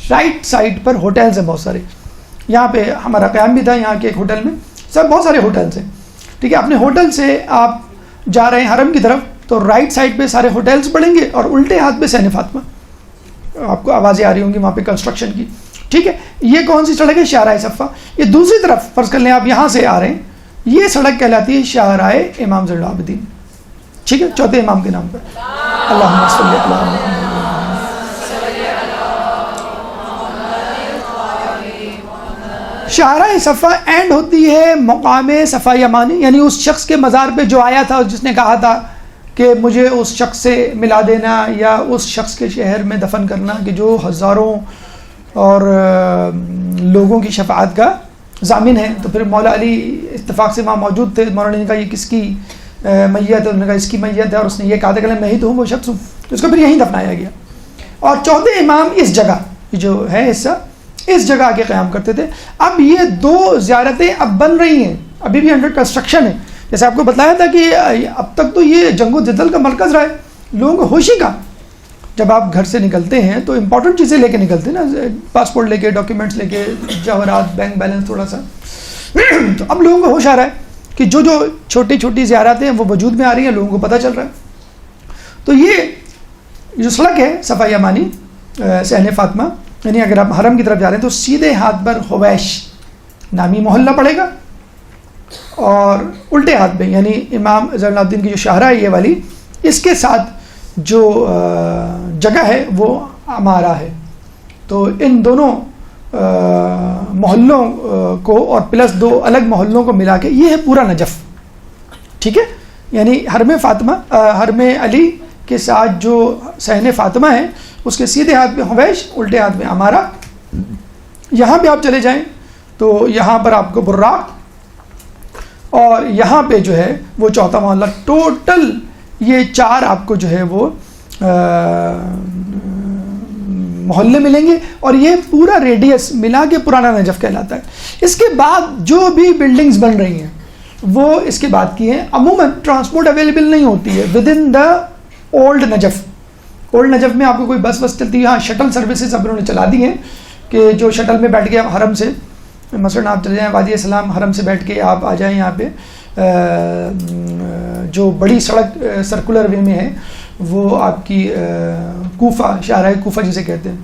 رائٹ سائڈ پر ہوٹلز ہیں بہت سارے، یہاں پہ ہمارا قیام بھی تھا یہاں کے ایک ہوٹل میں، سب بہت سارے ہوٹلز ہیں، ٹھیک ہے۔ اپنے ہوٹل سے آپ جا رہے ہیں حرم کی طرف تو رائٹ سائڈ پہ سارے ہوٹلز پڑیں گے، اور الٹے ہاتھ پہ صحن فاطمہ، آپ کو آوازیں آ رہی ہوں گی وہاں پہ کنسٹرکشن کی، ٹھیک ہے۔ یہ کون سی سڑک ہے، شاہراہ صفا۔ یہ دوسری طرف فرض کر لیں آپ یہاں سے آ رہے ہیں، یہ سڑک کہلاتی ہے شاہراہ امام زین العابدین، ٹھیک ہے، چوتھے امام کے نام پر۔ اللہم صلی علی محمد۔ شاہراہ صفا اینڈ ہوتی ہے مقام صفا یمانی، یعنی اس شخص کے مزار پہ جو آیا تھا، جس نے کہا تھا کہ مجھے اس شخص سے ملا دینا یا اس شخص کے شہر میں دفن کرنا کہ جو ہزاروں اور لوگوں کی شفاعت کا ضامن ہے۔ تو پھر مولا علی اتفاق سے وہاں موجود تھے. مولانا نے کہا یہ کس کی میت ہے؟ انہوں نے کہا اس کی میت ہے, اور اس نے یہ کہا تھا کہ میں ہی تو ہوں وہ شخص ہوں. اس کو پھر یہیں دفنایا گیا. اور 14 امام اس جگہ جو ہے حصہ اس جگہ آ کے قیام کرتے تھے. اب یہ 2 زیارتیں اب بن رہی ہیں, ابھی بھی انڈر کنسٹرکشن ہے. جیسے آپ کو بتایا تھا کہ اب تک تو یہ جنگ و جدل کا مرکز رہا ہے, لوگوں کو ہوش ہی کا. جب آپ گھر سے نکلتے ہیں تو امپورٹنٹ چیزیں لے کے نکلتے ہیں نا, پاسپورٹ لے کے, ڈاکیومنٹس لے کے, جواہرات, بینک بیلنس تھوڑا سا. تو اب لوگوں کو ہوش آ رہا ہے کہ جو چھوٹی چھوٹی زیارتیں ہیں وہ وجود میں آ رہی ہیں, لوگوں کو پتہ چل رہا ہے. تو یہ جو سڑک ہے صفا یمانی صحن فاطمہ, یعنی اگر آپ حرم کی طرف جا رہے ہیں تو سیدھے ہاتھ پر حویش نامی محلہ پڑے گا, اور الٹے ہاتھ پہ یعنی امام زین العابدین کی جو شاہراہ ہے یہ والی, اس کے ساتھ جو جگہ ہے وہ عمارہ ہے. تو ان دونوں محلوں کو اور پلس 2 الگ محلوں کو ملا کے یہ ہے پورا نجف. ٹھیک ہے, یعنی حرم فاطمہ, حرم علی کے ساتھ جو صحن فاطمہ ہے اس کے سیدھے ہاتھ پہ حویش, الٹے ہاتھ پہ عمارہ. یہاں پہ آپ چلے جائیں تو یہاں پر آپ کو براق, اور یہاں پہ جو ہے وہ چوتھا محلہ. ٹوٹل یہ 4 آپ کو جو ہے وہ محلے ملیں گے, اور یہ پورا ریڈیس ملا کے پرانا نجف کہلاتا ہے. اس کے بعد جو بھی بلڈنگز بن رہی ہیں وہ اس کے بعد کی ہیں. عموماً ٹرانسپورٹ اویلیبل نہیں ہوتی ہے with in the old Najaf. Old Najaf میں آپ کو کوئی بس چلتی ہے, ہاں شٹل سروسز اب انہوں نے چلا دی ہیں کہ جو شٹل میں بیٹھ کے حرم سے مثلاً آپ چلے جائیں وادی السلام, حرم سے بیٹھ کے آپ آ جائیں یہاں پہ جو بڑی سڑک سرکولر وے میں ہے وہ آپ کی کوفہ, شاہراہ کوفہ جسے کہتے ہیں.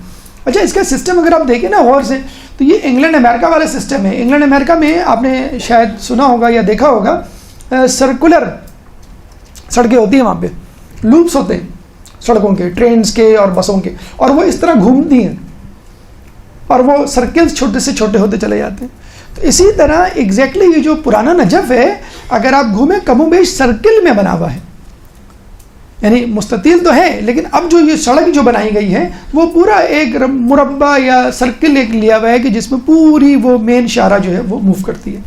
اچھا, اس کا سسٹم اگر آپ دیکھیں نا غور سے تو یہ انگلینڈ امریکہ والا سسٹم ہے. انگلینڈ امریکہ میں آپ نے شاید سنا ہوگا یا دیکھا ہوگا, سرکولر سڑکیں ہوتی ہیں, وہاں پہ لوپس ہوتے ہیں سڑکوں کے, ٹرینز کے اور بسوں کے, اور وہ اس طرح گھومتی ہیں اور وہ سرکلز چھوٹے سے چھوٹے ہوتے چلے جاتے ہیں. تو اسی طرح ایگزیکٹلی یہ جو پرانا نجف ہے اگر آپ گھومیں کم و بیش سرکل میں بنا ہوا ہے, یعنی مستطیل تو ہے لیکن اب جو یہ سڑک جو بنائی گئی ہے وہ پورا ایک مربع یا سرکل ایک لیا ہوا ہے کہ جس میں پوری وہ مین شاہراہ جو ہے وہ موو کرتی ہے.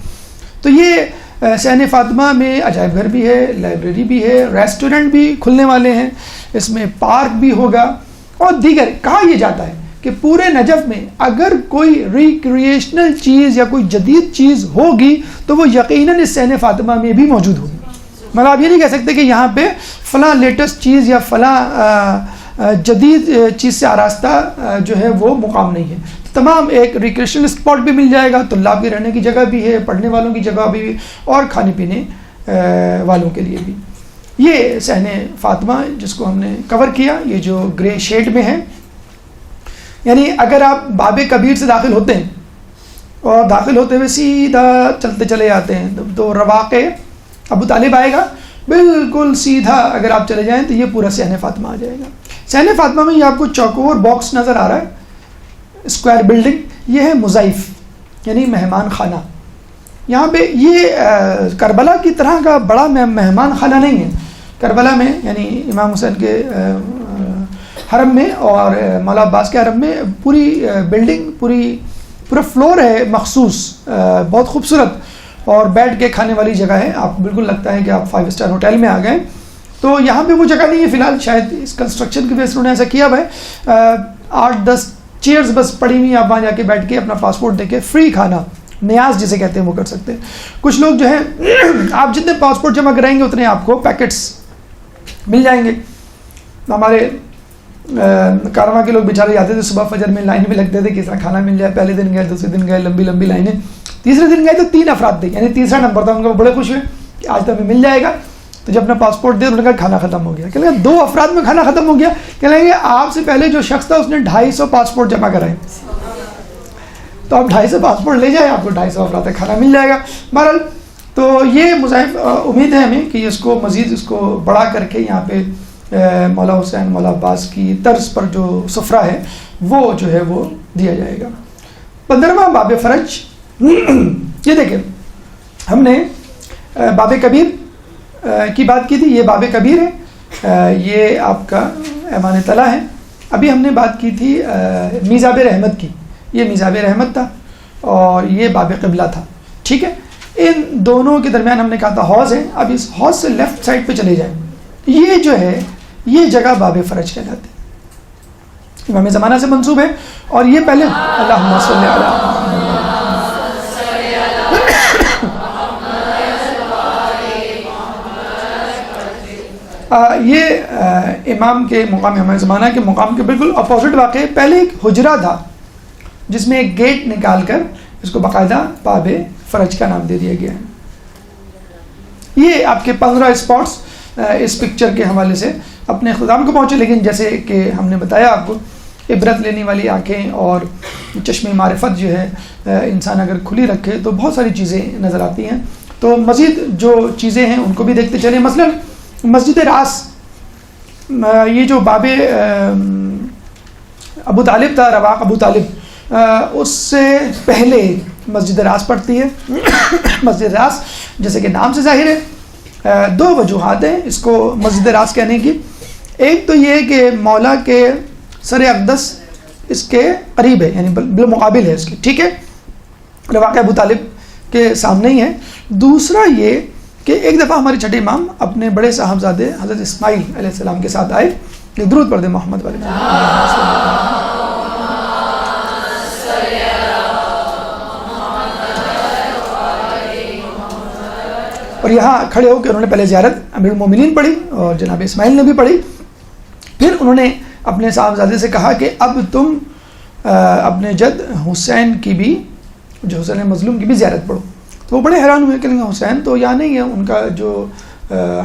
تو یہ صحن فاطمہ میں عجائب گھر بھی ہے, لائبریری بھی ہے, ریسٹورنٹ بھی کھلنے والے ہیں, اس میں پارک بھی ہوگا اور دیگر. کہا یہ جاتا ہے کہ پورے نجف میں اگر کوئی ریکریشنل چیز یا کوئی جدید چیز ہوگی تو وہ یقیناً اس صحن فاطمہ میں بھی موجود ہوگی. مطلب آپ یہ نہیں کہہ سکتے کہ یہاں پہ فلاں لیٹسٹ چیز یا فلاں جدید چیز سے آراستہ جو ہے وہ مقام نہیں ہے. تمام ایک ریکریشنل اسپاٹ بھی مل جائے گا, طلاب کے رہنے کی جگہ بھی ہے, پڑھنے والوں کی جگہ بھی, اور کھانے پینے والوں کے لیے بھی. یہ صحن فاطمہ جس کو ہم نے کور کیا, یہ جو گرے شیڈ میں ہے, یعنی اگر آپ باب کبیر سے داخل ہوتے ہیں اور داخل ہوتے ہوئے سیدھا چلتے چلے جاتے ہیں تو رواق ابو طالب آئے گا, بالکل سیدھا اگر آپ چلے جائیں تو یہ پورا صحن فاطمہ آ جائے گا. صحن فاطمہ میں یہ آپ کو چوکور باکس نظر آ رہا ہے, اسکوائر بلڈنگ, یہ ہے مضیف یعنی مہمان خانہ. یہاں پہ یہ کربلا کی طرح کا بڑا مہمان خانہ نہیں ہے. کربلا میں یعنی امام حسین کے حرم میں اور مولا عباس کے حرم میں پوری بلڈنگ پورا فلور ہے مخصوص, بہت خوبصورت, اور بیٹھ کے کھانے والی جگہ ہے. آپ کو بالکل لگتا ہے کہ آپ 5 اسٹار ہوٹل میں آ گئے. تو یہاں پہ وہ جگہ نہیں ہے فی الحال, شاید اس کنسٹرکشن کی وجہ سے انہوں نے ایسا کیا ہوا ہے. 8-10 چیئرز بس پڑی ہوئی, آپ وہاں جا کے بیٹھ کے اپنا پاسپورٹ دے کے فری کھانا نیاز جسے کہتے ہیں وہ کر سکتے ہیں. کچھ لوگ جو ہیں آپ جتنے پاسپورٹ جمع کرائیں گے اتنے آپ کو پیکٹس مل جائیں گے. ہمارے کارواں کے لوگ بیچارے جاتے تھے صبح فجر میں لائن میں لگتے تھے, کس طرح کھانا مل جائے. پہلے دن گئے, دوسرے دن گئے, لمبی لمبی لائنیں. تیسرے دن گئے تو 3 افراد تھے, یعنی تیسرا نمبر تھا ان کا. وہ بڑے خوش ہوئے کہ آج تو ہمیں مل جائے گا. تو جب اپنا پاسپورٹ دے انہوں نے کہا کھانا ختم ہو گیا. کہ 2 افراد میں کھانا ختم ہو گیا. کہنے لگے آپ سے پہلے جو شخص تھا اس نے 250 پاسپورٹ جمع کرائے, تو آپ 250 پاسپورٹ لے جائیں, آپ کو 250 افراد تک کھانا مل جائے گا. بہرحال تو یہ مضاعف امید ہے ہمیں کہ اس کو مزید اس کو بڑا کر کے یہاں پہ مولا حسین مولا عباس کی طرز پر جو سفرہ ہے وہ جو ہے وہ دیا جائے گا. 15واں باب فرج. یہ دیکھیں ہم نے باب کبیر کی بات کی تھی, یہ باب کبیر ہے, یہ آپ کا ایمان طلع ہے. ابھی ہم نے بات کی تھی میزاب رحمت کی, یہ میزاب رحمت تھا اور یہ باب قبلہ تھا. ٹھیک ہے, ان دونوں کے درمیان ہم نے کہا تھا حوض ہے. اب اس حوض سے لیفٹ سائڈ پہ چلے جائیں, یہ جو ہے یہ جگہ باب فرج کہلاتے ہیں, امام زمانہ سے منسوب ہے. اور یہ پہلے اللہم صلی علی یہ امام کے مقام, امام زمانہ کے مقام کے بالکل اپوزٹ واقع ہے. پہلے ایک حجرہ تھا جس میں ایک گیٹ نکال کر اس کو باقاعدہ باب فرج کا نام دے دیا گیا ہے. یہ آپ کے 15 اسپاٹس اس پکچر کے حوالے سے اپنے اختتام کو پہنچے, لیکن جیسے کہ ہم نے بتایا آپ کو, عبرت لینے والی آنکھیں اور چشم معرفت جو ہے انسان اگر کھلی رکھے تو بہت ساری چیزیں نظر آتی ہیں. تو مزید جو چیزیں ہیں ان کو بھی دیکھتے چلیں. مثلا مسجد راس, یہ جو باب ابو طالب تھا, رواق ابو طالب, اس سے پہلے مسجد راس پڑتی ہے. مسجد راس جیسے کہ نام سے ظاہر ہے, 2 وجوہات ہیں اس کو مسجد راس کہنے کی. ایک تو یہ کہ مولا کے سر اقدس اس کے قریب ہے, یعنی بالمقابل ہے اس کے, ٹھیک ہے, رواق ابو طالب کے سامنے ہی ہے. دوسرا یہ کہ ایک دفعہ ہمارے چھٹے امام اپنے بڑے صاحبزادے حضرت اسماعیل علیہ السلام کے ساتھ آئے. درود پڑھ دیں محمد والے. اور یہاں کھڑے ہو کے انہوں نے پہلے زیارت امیر المومنین پڑھی اور جناب اسماعیل نے بھی پڑھی. پھر انہوں نے اپنے صاحبزادے سے کہا کہ اب تم اپنے جد حسین کی بھی, جو حسین مظلوم کی بھی زیارت پڑھو. تو وہ بڑے حیران ہوئے کہ حسین تو یہاں نہیں ہے, ان کا جو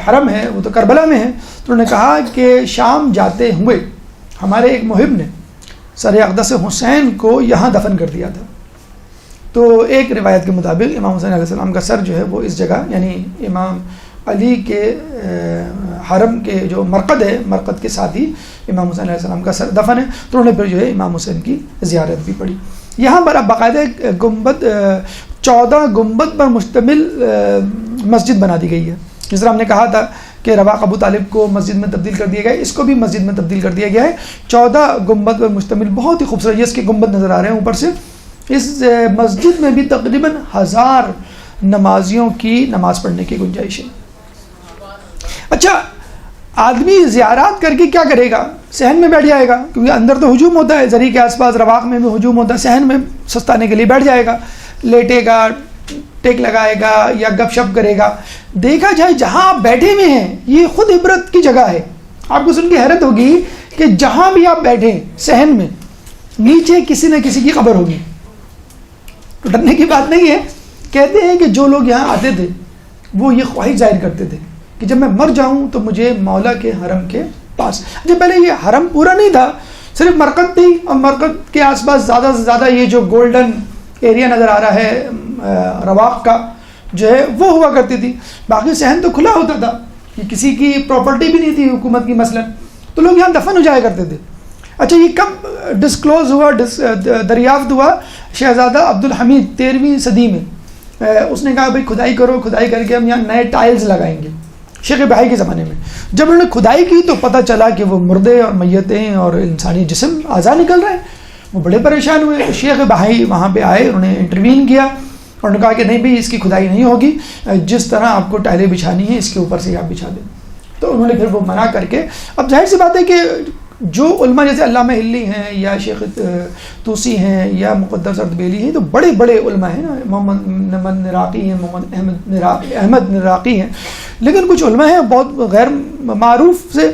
حرم ہے وہ تو کربلا میں ہے. تو انہوں نے کہا کہ شام جاتے ہوئے ہمارے ایک محب نے سر اقدس حسین کو یہاں دفن کر دیا تھا. تو ایک روایت کے مطابق امام حسین علیہ السلام کا سر جو ہے وہ اس جگہ, یعنی امام علی کے حرم کے جو مرقد ہے, مرقد کے ساتھ ہی امام حسین علیہ السلام کا سر دفن ہے. تو انہوں نے پھر جو ہے امام حسین کی زیارت بھی پڑھی. یہاں پر اب باقاعدہ گنبد 14 گنبد پر مشتمل مسجد بنا دی گئی ہے. جس طرح ہم نے کہا تھا کہ رواق ابو طالب کو مسجد میں تبدیل کر دیا گیا ہے, اس کو بھی مسجد میں تبدیل کر دیا گیا ہے. 14 گنبد پر مشتمل بہت ہی خوبصورت یہ اس کے گنبد نظر آ رہے ہیں اوپر سے. اس مسجد میں بھی تقریباً 1000 نمازیوں کی نماز پڑھنے کی گنجائش ہے. اچھا, آدمی زیارات کر کے کیا کرے گا؟ صحن میں بیٹھ جائے گا, کیونکہ اندر تو ہجوم ہوتا ہے, زری کے آس پاس رواق میں بھی ہجوم ہوتا ہے. صحن میں سستانے کے لیے بیٹھ جائے گا, لیٹے گا, ٹیک لگائے گا یا گپ شپ کرے گا. دیکھا جائے جہاں آپ بیٹھے ہوئے ہیں یہ خود عبرت کی جگہ ہے. آپ کو سن کے حیرت ہوگی کہ جہاں بھی آپ بیٹھے صحن میں نیچے کسی نہ کسی کی قبر ہوگی. ڈرنے کی بات نہیں ہے. کہتے ہیں کہ جو لوگ یہاں آتے تھے وہ یہ خواہش ظاہر کرتے تھے کہ جب میں مر جاؤں تو مجھے مولا کے حرم کے پاس. جب پہلے یہ حرم پورا نہیں تھا, صرف مرقد تھی, اور مرقد کے آس پاس زیادہ سے زیادہ یہ جو گولڈن ایریا نظر آ رہا ہے رواق کا جو ہے وہ ہوا کرتی تھی. باقی صحن تو کھلا ہوتا تھا, یہ کسی کی پراپرٹی بھی نہیں تھی حکومت کی مثلا, تو لوگ یہاں دفن ہو جایا کرتے تھے. اچھا, یہ کب ڈسکلوز ہوا, دریافت ہوا؟ شہزادہ عبد الحمید 13ویں صدی میں. اس نے کہا بھائی کھدائی کرو, کھدائی کر کے ہم یہاں نئے ٹائلز لگائیں گے. شیخ بہائی کے زمانے میں جب انہوں نے کھدائی کی تو پتہ چلا کہ وہ مردے اور میتیں اور انسانی جسم اعضاء نکل رہے ہیں. وہ بڑے پریشان ہوئے. شیخ بہائی وہاں پہ آئے, انہوں نے انٹروین کیا اور انہوں نے کہا کہ نہیں بھائی اس کی کھدائی نہیں ہوگی, جس طرح آپ کو ٹائلیں بچھانی ہیں اس کے اوپر سے ہی آپ بچھا دیں. تو انہوں نے پھر وہ منع کر کے, اب ظاہر سی بات ہے کہ جو علماء جیسے علامہ ہلی ہیں یا شیخ توسی ہیں یا مقدس اردبیلی ہیں, تو بڑے بڑے علماء ہیں نا, محمد نراقی ہیں, محمد احمد نراقی ہیں, لیکن کچھ علماء ہیں بہت غیر معروف سے,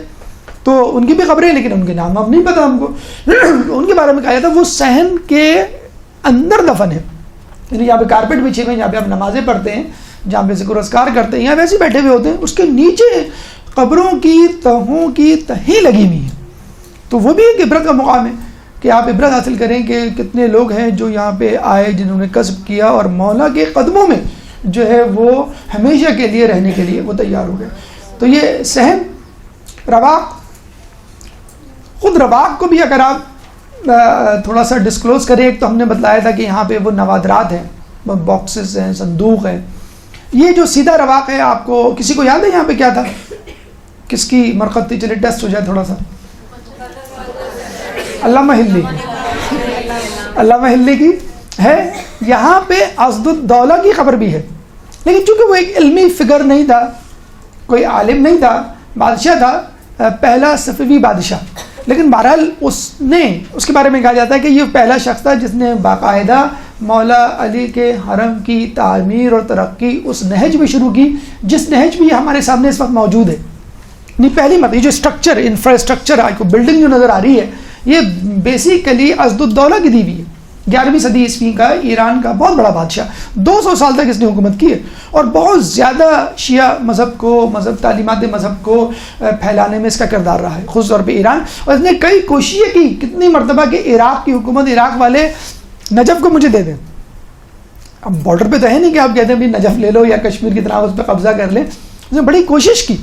تو ان کی بھی خبریں لیکن ان کے نام اب نہیں پتہ ہم کو. ان کے بارے میں کہا جاتا ہے وہ صحن کے اندر دفن ہے, یعنی جہاں پہ کارپیٹ بچھے ہوئے ہیں, جہاں پہ آپ نمازیں پڑھتے ہیں, جہاں پہ ذکر و اذکار کرتے ہیں, یہاں ویسے بیٹھے ہوئے ہوتے ہیں, اس کے نیچے قبروں کی تہوں کی تہیں لگی ہوئی ہیں. تو وہ بھی ایک عبرت کا مقام ہے کہ آپ عبرت حاصل کریں کہ کتنے لوگ ہیں جو یہاں پہ آئے, جنہوں نے کسب کیا اور مولا کے قدموں میں جو ہے وہ ہمیشہ کے لیے رہنے کے لیے وہ تیار ہو گئے. تو یہ صحن رواق, خود رواق کو بھی اگر آپ تھوڑا سا ڈسکلوز کریں, ایک تو ہم نے بتلایا تھا کہ یہاں پہ وہ نوادرات ہیں, باکسز ہیں, صندوق ہے. یہ جو سیدھا رواق ہے, آپ کو کسی کو یاد ہے یہاں پہ کیا تھا, کس کی مرقد تھی؟ چلے ٹیسٹ ہو جائے تھوڑا سا. علامہ ہلی کی, علامہ ہلی کی ہے. یہاں پہ اسد الدولہ کی قبر بھی ہے. لیکن چونکہ وہ ایک علمی فگر نہیں تھا، کوئی عالم نہیں تھا، بادشاہ تھا، پہلا صفوی بادشاہ، لیکن بہرحال اس کے بارے میں کہا جاتا ہے کہ یہ پہلا شخص تھا جس نے باقاعدہ مولا علی کے حرم کی تعمیر اور ترقی اس نہج میں شروع کی جس نہج بھی ہمارے سامنے اس وقت موجود ہے. نہیں پہلی مرتبہ یہ جو اسٹرکچر انفراسٹرکچر آپ کو بلڈنگ جو نظر آ رہی ہے یہ بیسیکلی اسدالدولہ کی دی ہوئی ہے. 11ویں صدی عیسوی کا ایران کا بہت بڑا بادشاہ، 200 سال تک اس نے حکومت کی ہے اور بہت زیادہ شیعہ مذہب تعلیمات مذہب کو پھیلانے میں اس کا کردار رہا ہے، خصوص طور پہ ایران. اور اس نے کئی کوششیں کی کتنی مرتبہ کہ عراق کی حکومت، عراق والے نجف کو مجھے دے دیں. اب بارڈر پہ تو ہے نہیں کہ آپ کہتے ہیں بھی نجف لے لو یا کشمیر کی طرح اس پہ قبضہ کر لیں. اس نے بڑی کوشش کی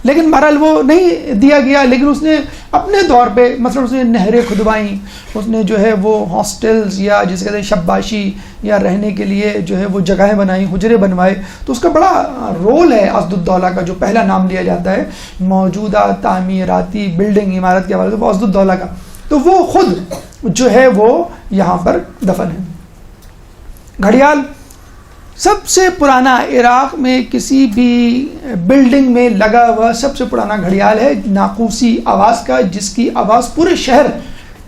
لیکن بہرحال وہ نہیں دیا گیا. لیکن اس نے اپنے طور پہ مثلا اس نے نہریں کھدوائیں، اس نے جو ہے وہ ہاسٹلز یا جسے کہتے ہیں شباشی یا رہنے کے لیے جو ہے وہ جگہیں بنائیں، حجرے بنوائے. تو اس کا بڑا رول ہے اسدالدولہ کا، جو پہلا نام لیا جاتا ہے موجودہ تعمیراتی بلڈنگ عمارت کے حوالے سے وہ اسدالدولہ کا. تو وہ خود جو ہے وہ یہاں پر دفن ہے. گھڑیال سب سے پرانا عراق میں کسی بھی بلڈنگ میں لگا ہوا سب سے پرانا گھڑیال ہے ناقوسی آواز کا، جس کی آواز پورے شہر،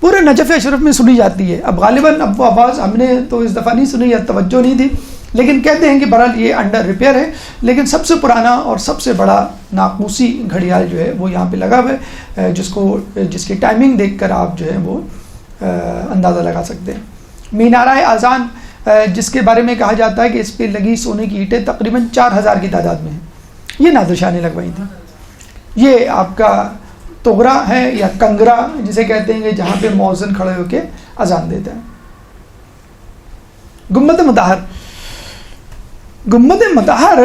پورے نجف اشرف میں سنی جاتی ہے. اب غالباً اب وہ آواز ہم نے تو اس دفعہ نہیں سنی یا توجہ نہیں دی، لیکن کہتے ہیں کہ بہرحال یہ انڈر ریپیئر ہے. لیکن سب سے پرانا اور سب سے بڑا ناقوسی گھڑیال جو ہے وہ یہاں پہ لگا ہوا ہے، جس کی ٹائمنگ دیکھ کر آپ جو ہے وہ اندازہ لگا سکتے ہیں. مینارہ اذان جس کے بارے میں کہا جاتا ہے کہ اس پہ لگی سونے کی اینٹیں تقریباً 4000 کی تعداد میں ہیں، یہ نادر شاہ نے لگوائی تھی. یہ آپ کا تغرا ہے یا کنگرا جسے کہتے ہیں کہ جہاں پہ مؤذن کھڑے ہو کے اذان دیتا ہے. گنبد مطہر، گنبد مطہر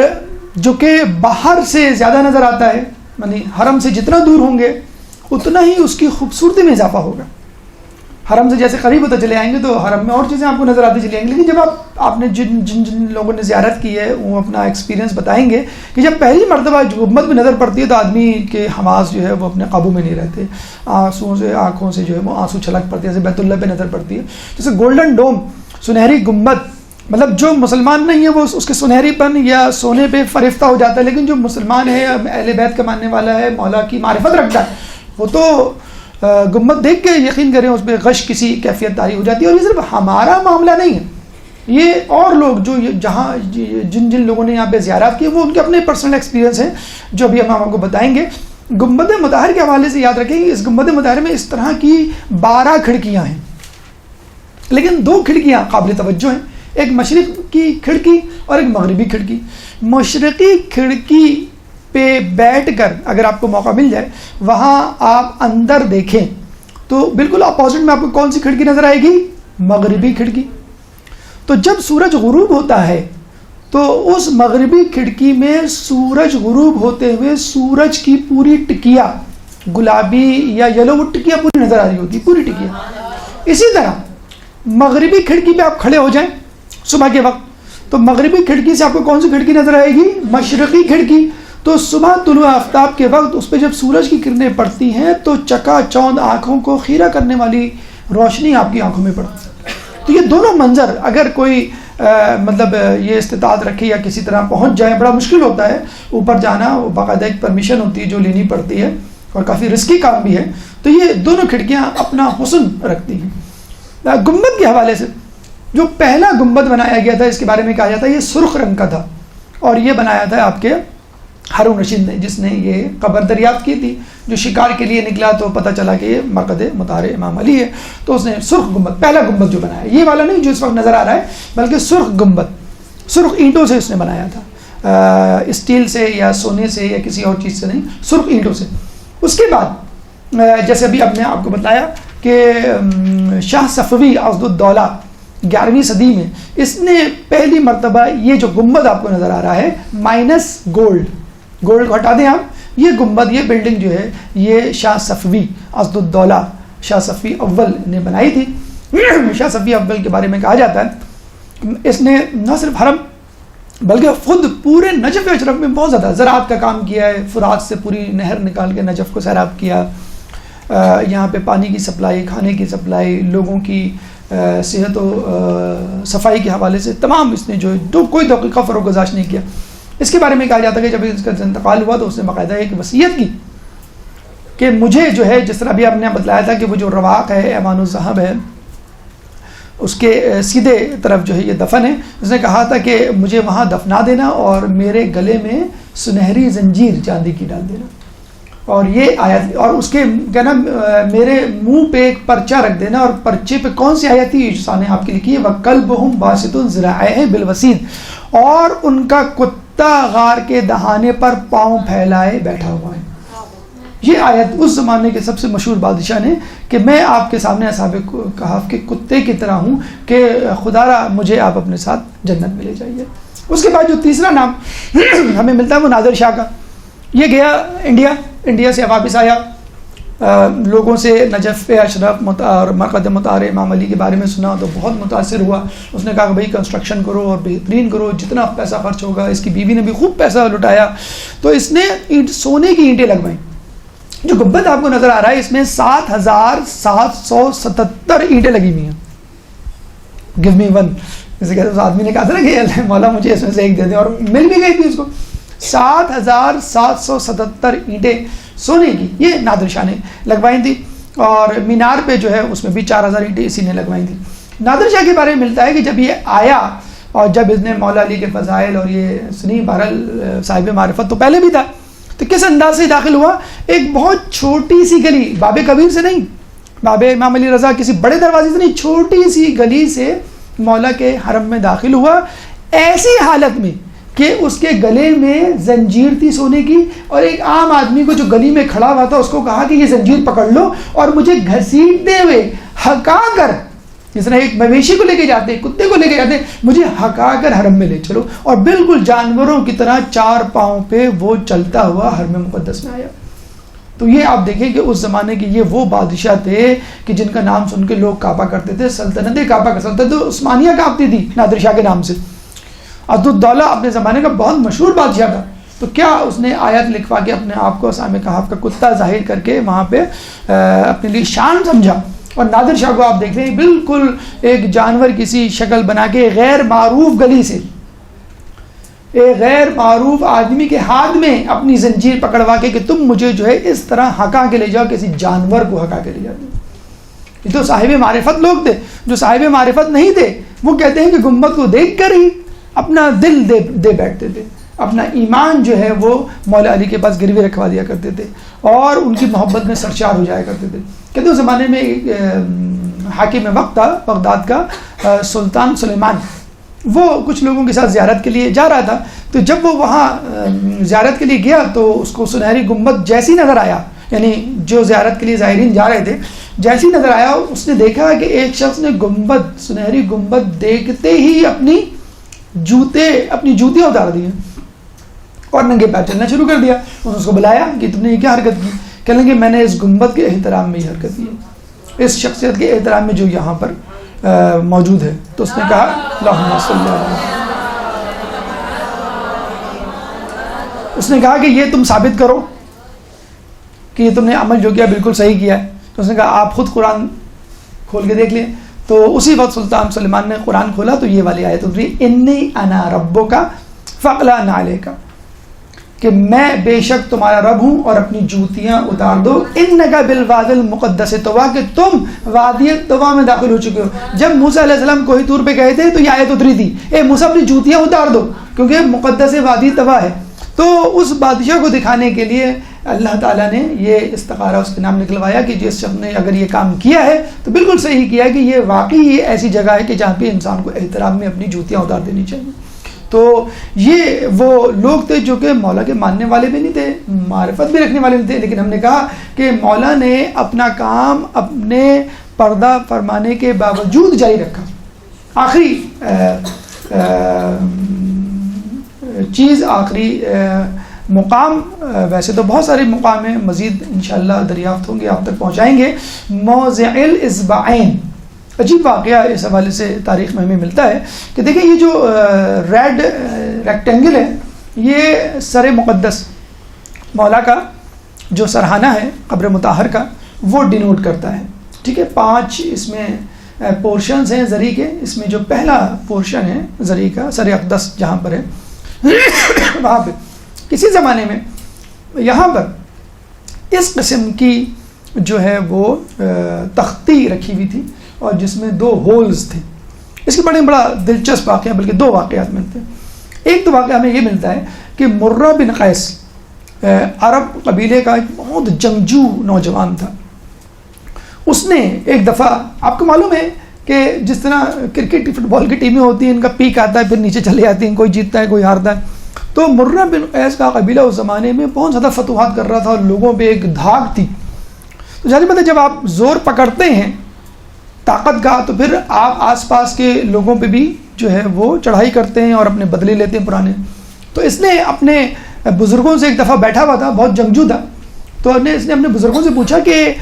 جو کہ باہر سے زیادہ نظر آتا ہے، یعنی حرم سے جتنا دور ہوں گے اتنا ہی اس کی خوبصورتی میں اضافہ ہوگا. حرم سے جیسے قریب ہوتا چلے آئیں گے تو حرم میں اور چیزیں آپ کو نظر آتی چلی آئیں گی. لیکن جب آپ نے جن لوگوں نے زیارت کی ہے وہ اپنا ایکسپیرینس بتائیں گے کہ جب پہلی مرتبہ گنبد میں نظر پڑتی ہے تو آدمی کے حواس جو ہے وہ اپنے قابو میں نہیں رہتے، آنکھوں سے جو ہے وہ آنسو چھلک پڑتی ہے. جیسے بیت اللہ پہ نظر پڑتی ہے، جیسے گولڈن ڈوم، سنہری گنبد، مطلب جو مسلمان نہیں ہے وہ اس کے سنہری پن یا سونے پہ فریفتہ ہو جاتا ہے، لیکن جو مسلمان ہے، اہل بیت کا ماننے والا ہے، مولا کی معرفت رکھتا ہے، وہ تو گنبد دیکھ کے یقین کریں اس پہ غش کسی کیفیت طاری ہو جاتی ہے. اور یہ صرف ہمارا معاملہ نہیں ہے، یہ اور لوگ جو جہاں جن لوگوں نے یہاں پہ زیارات کی وہ ان کے اپنے پرسنل ایکسپیرینس ہیں جو ابھی ہم آپ کو بتائیں گے. گنبد مطہر کے حوالے سے یاد رکھیں کہ اس گنبد مطہر میں اس طرح کی 12 کھڑکیاں ہیں، لیکن 2 کھڑکیاں قابل توجہ ہیں، ایک مشرق کی کھڑکی اور ایک مغربی کھڑکی. مشرقی کھڑکی پہ بیٹھ کر اگر آپ کو موقع مل جائے وہاں آپ اندر دیکھیں تو بالکل اپوزٹ میں آپ کو کون سی کھڑکی نظر آئے گی؟ مغربی کھڑکی. تو جب سورج غروب ہوتا ہے تو اس مغربی کھڑکی میں سورج غروب ہوتے ہوئے سورج کی پوری ٹکیا گلابی یا یلو وہ ٹکیا پوری نظر آ رہی ہوتی، پوری ٹکیا. اسی طرح مغربی کھڑکی پہ آپ کھڑے ہو جائیں صبح کے وقت تو مغربی کھڑکی سے آپ کو کون سی کھڑکی نظر آئے گی؟ مشرقی کھڑکی. تو صبح طلوع آفتاب کے وقت اس پہ جب سورج کی کرنیں پڑتی ہیں تو چکا چوند آنکھوں کو خیرہ کرنے والی روشنی آپ کی آنکھوں میں پڑتی ہے. تو یہ دونوں منظر اگر کوئی مطلب یہ استطاعت رکھے یا کسی طرح پہنچ جائے، بڑا مشکل ہوتا ہے اوپر جانا، باقاعدہ ایک پرمیشن ہوتی ہے جو لینی پڑتی ہے اور کافی رسکی کام بھی ہے. تو یہ دونوں کھڑکیاں اپنا حسن رکھتی ہیں. گنبد کے حوالے سے جو پہلا گنبد بنایا گیا تھا اس کے بارے میں کہا جاتا ہے یہ سرخ رنگ کا تھا اور یہ بنایا تھا آپ کے ہارون رشید نے، جس نے یہ قبر دریافت کی تھی. جو شکار کے لیے نکلا تو پتہ چلا کہ یہ مرقد مطہر امام علی ہے، تو اس نے سرخ گنبد، پہلا گنبد جو بنایا، یہ والا نہیں جو اس وقت نظر آ رہا ہے، بلکہ سرخ گنبد، سرخ اینٹوں سے اس نے بنایا تھا، اسٹیل سے یا سونے سے یا کسی اور چیز سے نہیں، سرخ اینٹوں سے. اس کے بعد جیسے ابھی اب نے آپ کو بتایا کہ شاہ صفوی اسدالدولہ 11ویں صدی میں اس نے پہلی مرتبہ یہ جو گنبد آپ کو نظر آ رہا ہے مائنس گولڈ کو ہٹا دیں آپ، یہ گنبد، یہ بلڈنگ جو ہے یہ شاہ صفوی اسدالدولہ شاہ صفوی اول نے بنائی تھی. شاہ صفوی اول کے بارے میں کہا جاتا ہے اس نے نہ صرف حرم بلکہ خود پورے نجف اشرف میں بہت زیادہ زراعت کا کام کیا ہے. فرات سے پوری نہر نکال کے نجف کو سیراب کیا، یہاں پہ پانی کی سپلائی، کھانے کی سپلائی، لوگوں کی صحت و صفائی کے حوالے سے تمام اس نے جو کوئی دقیقہ فروغ گزاشت نہیں کیا. اس کے بارے میں کہا جاتا ہے کہ جب اس کا انتقال ہوا تو اس نے باقاعدہ ایک وصیت کی کہ مجھے جو ہے جس طرح بھی آپ نے بتلایا تھا کہ وہ جو رواق ہے ایمان الذہب ہے اس کے سیدھے طرف جو ہے یہ دفن ہے, اس نے کہا تھا کہ مجھے وہاں دفنا دینا اور میرے گلے میں سنہری زنجیر چاندی کی ڈال دینا, اور یہ آیت اور اس کے کہنا میرے منہ پہ ایک پرچہ رکھ دینا, اور پرچے پہ کون سی آیت تھی جو نے آپ کی لکھی ہے, وَكَلْبُهُمْ بَاسِطٌ ذِرَاعَيْهِ بِالْوَسِيدِ, اور ان کا کتا غار کے دہانے پر پاؤں پھیلائے بیٹھا ہوا ہے. یہ آیت اس زمانے کے سب سے مشہور بادشاہ نے کہ میں آپ کے سامنے اصحاب کہف کے کتے کی طرح ہوں کہ خدا را مجھے آپ اپنے ساتھ جنت میں لے جائیے. اس کے بعد جو تیسرا نام ہمیں ملتا ہے وہ نادر شاہ کا. یہ گیا انڈیا سے واپس آیا, لوگوں سے نجف اشرف اور مرقد مطہر امام علی کے بارے میں سنا تو بہت متاثر ہوا. اس نے کہا کہ بھائی کنسٹرکشن کرو اور بہترین کرو, جتنا پیسہ خرچ ہوگا. اس کی بیوی نے بھی خوب پیسہ لٹایا, تو اس نے سونے کی اینٹیں لگوائیں. جو گنبد آپ کو نظر آ رہا ہے اس میں 7,777 اینٹیں لگی ہوئی ہیں. گیو می ون, جیسے کہتے ہیں اس آدمی نے کہا تھا نا کہ مولا مجھے اس میں سے ایک دے دیں, اور مل بھی گئی تھی اس کو. 7,777 اینٹیں سونے کی یہ نادر شاہ نے لگوائی تھی, اور مینار پہ جو ہے اس میں بھی 4,000 اینٹیں اسی نے لگوائی تھی. نادر شاہ کے بارے میں ملتا ہے کہ جب یہ آیا اور جب اس نے مولا علی کے فضائل اور یہ سنی, بہرحال صاحب معرفت تو پہلے بھی تھا, تو کس انداز سے داخل ہوا, ایک بہت چھوٹی سی گلی, باب کبیر سے نہیں, باب امام علی رضا کسی بڑے دروازے سے نہیں, چھوٹی سی گلی سے مولا کے حرم میں داخل ہوا, ایسی حالت میں کہ اس کے گلے میں زنجیر تھی سونے کی, اور ایک عام آدمی کو جو گلی میں کھڑا ہوا تھا اس کو کہا کہ یہ زنجیر پکڑ لو اور مجھے گھسیٹتے ہوئے ہکا کر, جس طرح ایک مویشی کو لے کے جاتے ہیں, کتے کو لے کے جاتے ہیں, مجھے ہکا کر حرم میں لے چلو. اور بالکل جانوروں کی طرح 4 پاؤں پہ وہ چلتا ہوا حرم مقدس میں آیا. تو یہ آپ دیکھیں کہ اس زمانے کے یہ وہ بادشاہ تھے کہ جن کا نام سن کے لوگ کعبہ کرتے تھے. سلطنت کعبہ کا سلطنت عثمانیہ کانپتی تھی نادر شاہ کے نام سے. عبدالدولہ اپنے زمانے کا بہت مشہور بادشاہ تھا, تو کیا اس نے آیت لکھوا کے اپنے آپ کو اصحاب کہف کا کتا ظاہر کر کے وہاں پہ اپنے لیے شان سمجھا. اور نادر شاہ کو آپ دیکھتے ہیں بالکل ایک جانور کسی شکل بنا کے غیر معروف گلی سے ایک غیر معروف آدمی کے ہاتھ میں اپنی زنجیر پکڑوا کے کہ تم مجھے جو ہے اس طرح ہکا کے لے جاؤ, کسی جانور کو ہکا کے لے جاتے. یہ تو صاحب معرفت لوگ تھے. جو صاحب معرفت نہیں تھے وہ کہتے ہیں کہ گنبد کو دیکھ کر ہی اپنا دل دے بیٹھتے تھے, اپنا ایمان جو ہے وہ مولا علی کے پاس گروی رکھوا دیا کرتے تھے, اور ان کی محبت میں سرشار ہو جایا کرتے تھے. کہتے ہیں اس زمانے میں ایک حاکم وقت تھا بغداد کا, سلطان سلیمان, وہ کچھ لوگوں کے ساتھ زیارت کے لیے جا رہا تھا. تو جب وہ وہاں زیارت کے لیے گیا تو اس کو سنہری گنبد جیسی نظر آیا, یعنی جو زیارت کے لیے زائرین جا رہے تھے جیسی نظر آیا, اس نے دیکھا کہ ایک شخص نے سنہری گنبد دیکھتے ہی اپنی جوتیاں اتار دی اور ننگے پیر چلنا شروع کر دیا. انہوں نے اس کو بلایا کہ تم نے یہ کیا حرکت کی؟ کہنے لگے میں نے اس گنبد کے احترام میں یہ حرکت کی, اس شخصیت کے احترام میں جو یہاں پر موجود ہے. تو اس نے کہا اللہم صلی اللہ علیہ. اس نے کہا کہ یہ تم ثابت کرو کہ یہ تم نے عمل جو کیا بالکل صحیح کیا ہے. تو اس نے کہا آپ خود قرآن کھول کے دیکھ لیں. تو اسی وقت سلطان سلیمان نے قرآن کھولا تو یہ والی آیت اتری, انی انا ربک فاغلظ علیک, کہ میں بے شک تمہارا رب ہوں اور اپنی جوتیاں اتار دو. انک بالوادی المقدس طویٰ, کہ تم وادی طویٰ میں داخل ہو چکے ہو. جب موسیٰ علیہ السلام کوہ طور پہ گئے تھے تو یہ آیت اتری تھی, اے موسیٰ اپنی جوتیاں اتار دو کیونکہ مقدس وادی طویٰ ہے. تو اس بادشاہ کو دکھانے کے لیے اللہ تعالیٰ نے یہ استخارہ اس کے نام نکلوایا کہ جس شخص نے اگر یہ کام کیا ہے تو بالکل صحیح کیا ہے کہ یہ واقعی یہ ایسی جگہ ہے کہ جہاں پہ انسان کو احترام میں اپنی جوتیاں اتار دینی چاہیے. تو یہ وہ لوگ تھے جو کہ مولا کے ماننے والے بھی نہیں تھے, معرفت بھی رکھنے والے نہیں تھے, لیکن ہم نے کہا کہ مولا نے اپنا کام اپنے پردہ فرمانے کے باوجود جاری رکھا. آخری چیز, آخری مقام, ویسے تو بہت سارے مقام ہیں, مزید انشاءاللہ دریافت ہوں گے, آپ تک پہنچائیں گے. موضع الاصبعین, عجیب واقعہ اس حوالے سے تاریخ میں ہمیں ملتا ہے کہ دیکھیں یہ جو ریڈ ریکٹینگل ہے یہ سر مقدس مولا کا جو سرحانہ ہے قبر مطہر کا وہ ڈینوٹ کرتا ہے. ٹھیک ہے, 5 اس میں پورشنز ہیں زری کے. اس میں جو پہلا پورشن ہے زری کا سر اقدس جہاں پر ہے وہاں پہ کسی زمانے میں یہاں پر اس قسم کی جو ہے وہ تختی رکھی ہوئی تھی اور جس میں 2 ہولز تھے. اس کے بڑا دلچسپ واقعہ بلکہ 2 واقعات ملتے ہیں. ایک تو واقعہ ہمیں یہ ملتا ہے کہ مرہ بن قیس عرب قبیلے کا ایک بہت جنگجو نوجوان تھا. اس نے ایک دفعہ آپ کو معلوم ہے کہ جس طرح کرکٹ فٹ بال کی ٹیمیں ہوتی ہیں ان کا پیک آتا ہے پھر نیچے چلے جاتی ہیں, کوئی جیتتا ہے کوئی ہارتا ہے. تو مرہ بن قیس کا قبیلہ اس زمانے میں بہت زیادہ فتوحات کر رہا تھا اور لوگوں پہ ایک دھاک تھی. تو ظاہر بات ہے جب آپ زور پکڑتے ہیں طاقت کا تو پھر آپ آس پاس کے لوگوں پہ بھی جو ہے وہ چڑھائی کرتے ہیں اور اپنے بدلے لیتے ہیں پرانے. تو اس نے اپنے بزرگوں سے ایک دفعہ بیٹھا ہوا تھا, بہت جنگجو تھا, تو اس نے اپنے بزرگوں سے پوچھا کہ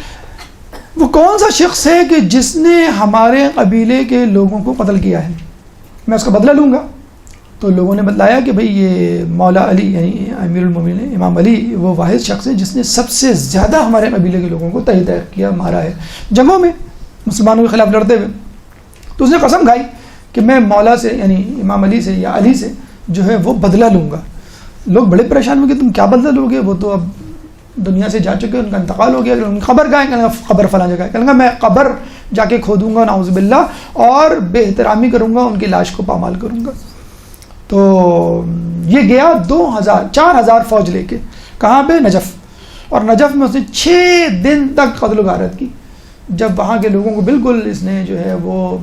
وہ کون سا شخص ہے کہ جس نے ہمارے قبیلے کے لوگوں کو قتل کیا ہے, میں اس کا بدلہ لوں گا. تو لوگوں نے بتلایا کہ بھئی یہ مولا علی یعنی امیر المومنین امام علی وہ واحد شخص ہے جس نے سب سے زیادہ ہمارے قبیلے کے لوگوں کو تہی کیا, مارا ہے جنگوں میں مسلمانوں کے خلاف لڑتے ہوئے. تو اس نے قسم کھائی کہ میں مولا سے یعنی امام علی سے یا علی سے جو ہے وہ بدلہ لوں گا. لوگ بڑے پریشان ہوئے کہ تم کیا بدلہ لو گے, وہ تو اب دنیا سے جا چکے, ان کا انتقال ہو گیا, ان کی قبر کہاں ہے, کہنے گا قبر فلاں جگہ ہے, کہنے گا میں قبر جا کے کھودوں گا نعوذ باللہ اور بے احترامی کروں گا, ان کی لاش کو پامال کروں گا. تو یہ گیا 4,000 فوج لے کے کہاں پہ, نجف, اور نجف میں اس نے 6 دن تک قتل و غارت کی. جب وہاں کے لوگوں کو بالکل اس نے جو ہے وہ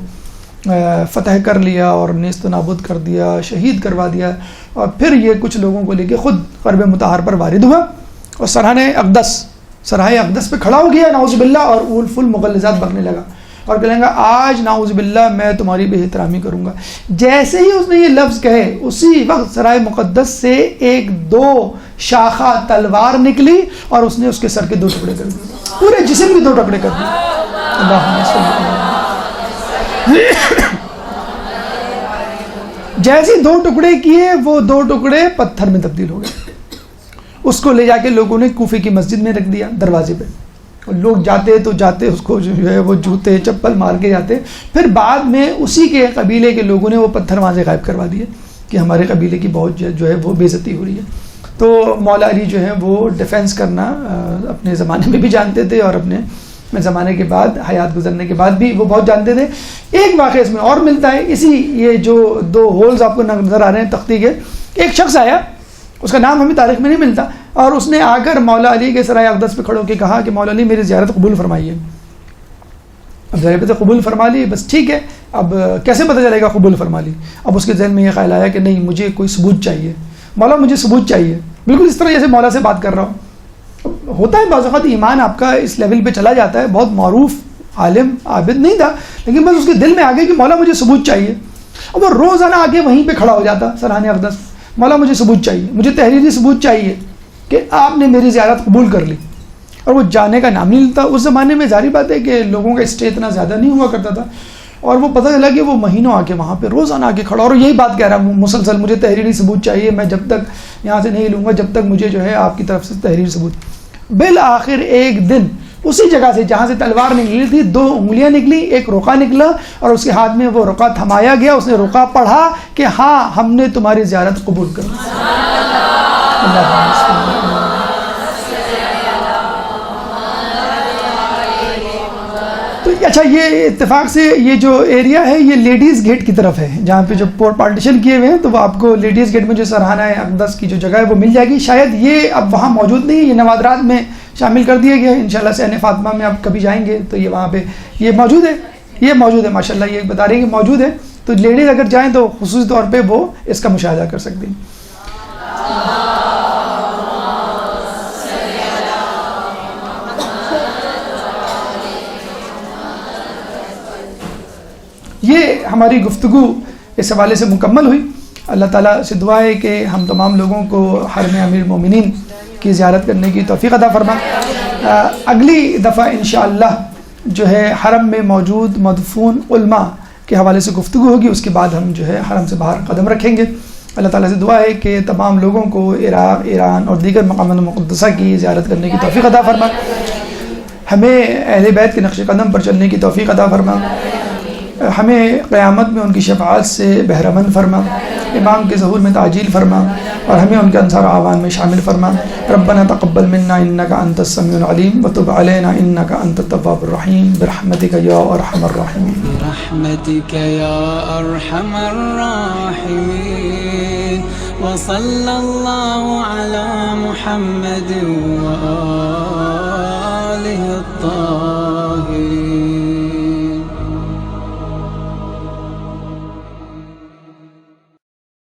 فتح کر لیا اور نیست و نابود کر دیا, شہید کروا دیا, اور پھر یہ کچھ لوگوں کو لے کے خود قرب مطہر پر وارد ہوا اور سرائے اقدس پہ کھڑا ہو گیا نعوذ باللہ, اور اول فل مغلظات بکنے لگا اور کہنے لگا آج نعوذ باللہ میں تمہاری بے احترامی کروں گا. جیسے ہی اس نے یہ لفظ کہے اسی وقت سرائے مقدس سے 1-2 شاخہ تلوار نکلی اور اس نے اس کے سر کے 2 ٹکڑے کر دیے, پورے جسم کے 2 ٹکڑے کر دیے. اللہم صلی اللہ جیسے 2 ٹکڑے کیے وہ 2 ٹکڑے پتھر میں تبدیل ہو گئے. اس کو لے جا کے لوگوں نے کوفے کی مسجد میں رکھ دیا دروازے پہ, لوگ جاتے تو جاتے اس کو جو ہے وہ جوتے چپل مار کے جاتے. پھر بعد میں اسی کے قبیلے کے لوگوں نے وہ پتھر وہاں سے غائب کروا دیے کہ ہمارے قبیلے کی بہت جو ہے وہ بے عزتی ہو رہی ہے. تو مولا علی جو ہے وہ ڈیفینس کرنا اپنے زمانے میں بھی جانتے تھے اور اپنے زمانے کے بعد حیات گزرنے کے بعد بھی وہ بہت جانتے تھے. ایک واقعہ اس میں اور ملتا ہے, اسی یہ جو 2 ہولز آپ کو نظر آ رہے ہیں تختی کے, ایک شخص آیا, اس کا نام ہمیں تاریخ میں نہیں ملتا, اور اس نے آ کر مولا علی کے سرائے اقدس پہ کھڑو کے کہا کہ مولا علی میری زیارت قبول فرمائیے. اب ظاہر قبول فرما لی, بس ٹھیک ہے, اب کیسے پتہ چلے گا قبول فرما لی. اب اس کے ذہن میں یہ خیال آیا کہ نہیں مجھے کوئی ثبوت چاہیے, مولا مجھے ثبوت چاہیے, بالکل اس طرح جیسے مولا سے بات کر رہا ہوں. ہوتا ہے بعض اوقات ایمان آپ کا اس لیول پہ چلا جاتا ہے, بہت معروف عالم عابد نہیں تھا لیکن بس اس کے دل میں آ گیا کہ مولا مجھے ثبوت چاہیے. اور وہ روزانہ آگے وہیں پہ کھڑا ہو جاتا سرحانِ اقدس, مولا مجھے ثبوت چاہیے, مجھے تحریری ثبوت چاہیے کہ آپ نے میری زیارت قبول کر لی. اور وہ جانے کا نام نہیں لیتا. اس زمانے میں ظاہری بات ہے کہ لوگوں کا اسٹے اتنا زیادہ نہیں ہوا کرتا تھا, اور وہ پتہ چلا کہ وہ مہینوں آ کے وہاں پہ روزانہ آ کے کھڑا, اور یہی بات کہہ رہا ہوں مسلسل مجھے تحریری ثبوت چاہیے, میں جب تک یہاں سے نہیں لوں گا جب تک مجھے جو ہے آپ کی طرف سے تحریری ثبوت. بالآخر ایک دن اسی جگہ سے جہاں سے تلوار نکلی تھی 2 انگلیاں نکلی, ایک رقعہ نکلا اور اس کے ہاتھ میں وہ رقعہ تھمایا گیا. اس نے رقعہ پڑھا کہ ہاں ہم نے تمہاری زیارت قبول کر لی. تو اچھا یہ اتفاق سے یہ جو ایریا ہے یہ لیڈیز گیٹ کی طرف ہے, جہاں پہ جو پارٹیشن کیے ہوئے ہیں, تو وہ آپ کو لیڈیز گیٹ میں جو سرحانہ اقدس کی جو جگہ ہے وہ مل جائے گی. شاید یہ اب وہاں موجود نہیں ہے, یہ نوادرات میں شامل کر دیا گیا ہے. انشاءاللہ صحن فاطمہ میں آپ کبھی جائیں گے تو یہ وہاں پہ یہ موجود ہے ماشاءاللہ, یہ بتا رہی ہے کہ موجود ہے. تو لیڈیز اگر جائیں تو خصوصی طور پہ وہ اس کا مشاہدہ کر سکتے ہیں. یہ ہماری گفتگو اس حوالے سے مکمل ہوئی. اللہ تعالیٰ سے دعا ہے کہ ہم تمام لوگوں کو حرم امیر المومنین کی زیارت کرنے کی توفیق عطا فرما. اگلی دفعہ انشاءاللہ جو ہے حرم میں موجود مدفون علماء کے حوالے سے گفتگو ہوگی, اس کے بعد ہم جو ہے حرم سے باہر قدم رکھیں گے. اللہ تعالیٰ سے دعا ہے کہ تمام لوگوں کو عراق, ایران اور دیگر مقامات مقدسہ کی زیارت کرنے کی توفیق عطا فرما. ہمیں اہل بیت کے نقش قدم پر چلنے کی توفیق عطا فرما. ہمیں قیامت میں ان کی شفاعت سے بہرمند فرما، امام کے ظہور میں تعجیل فرما، اور ہمیں ان کے انصار اعوان میں شامل فرما۔ ربنا تقبل منا انک انت السمیع العلیم وتب علینا انک انت التواب الرحیم برحمتک یا ارحم الراحمین۔ برحمتك يا أرحم الراحمين، وصلى الله على محمد وآله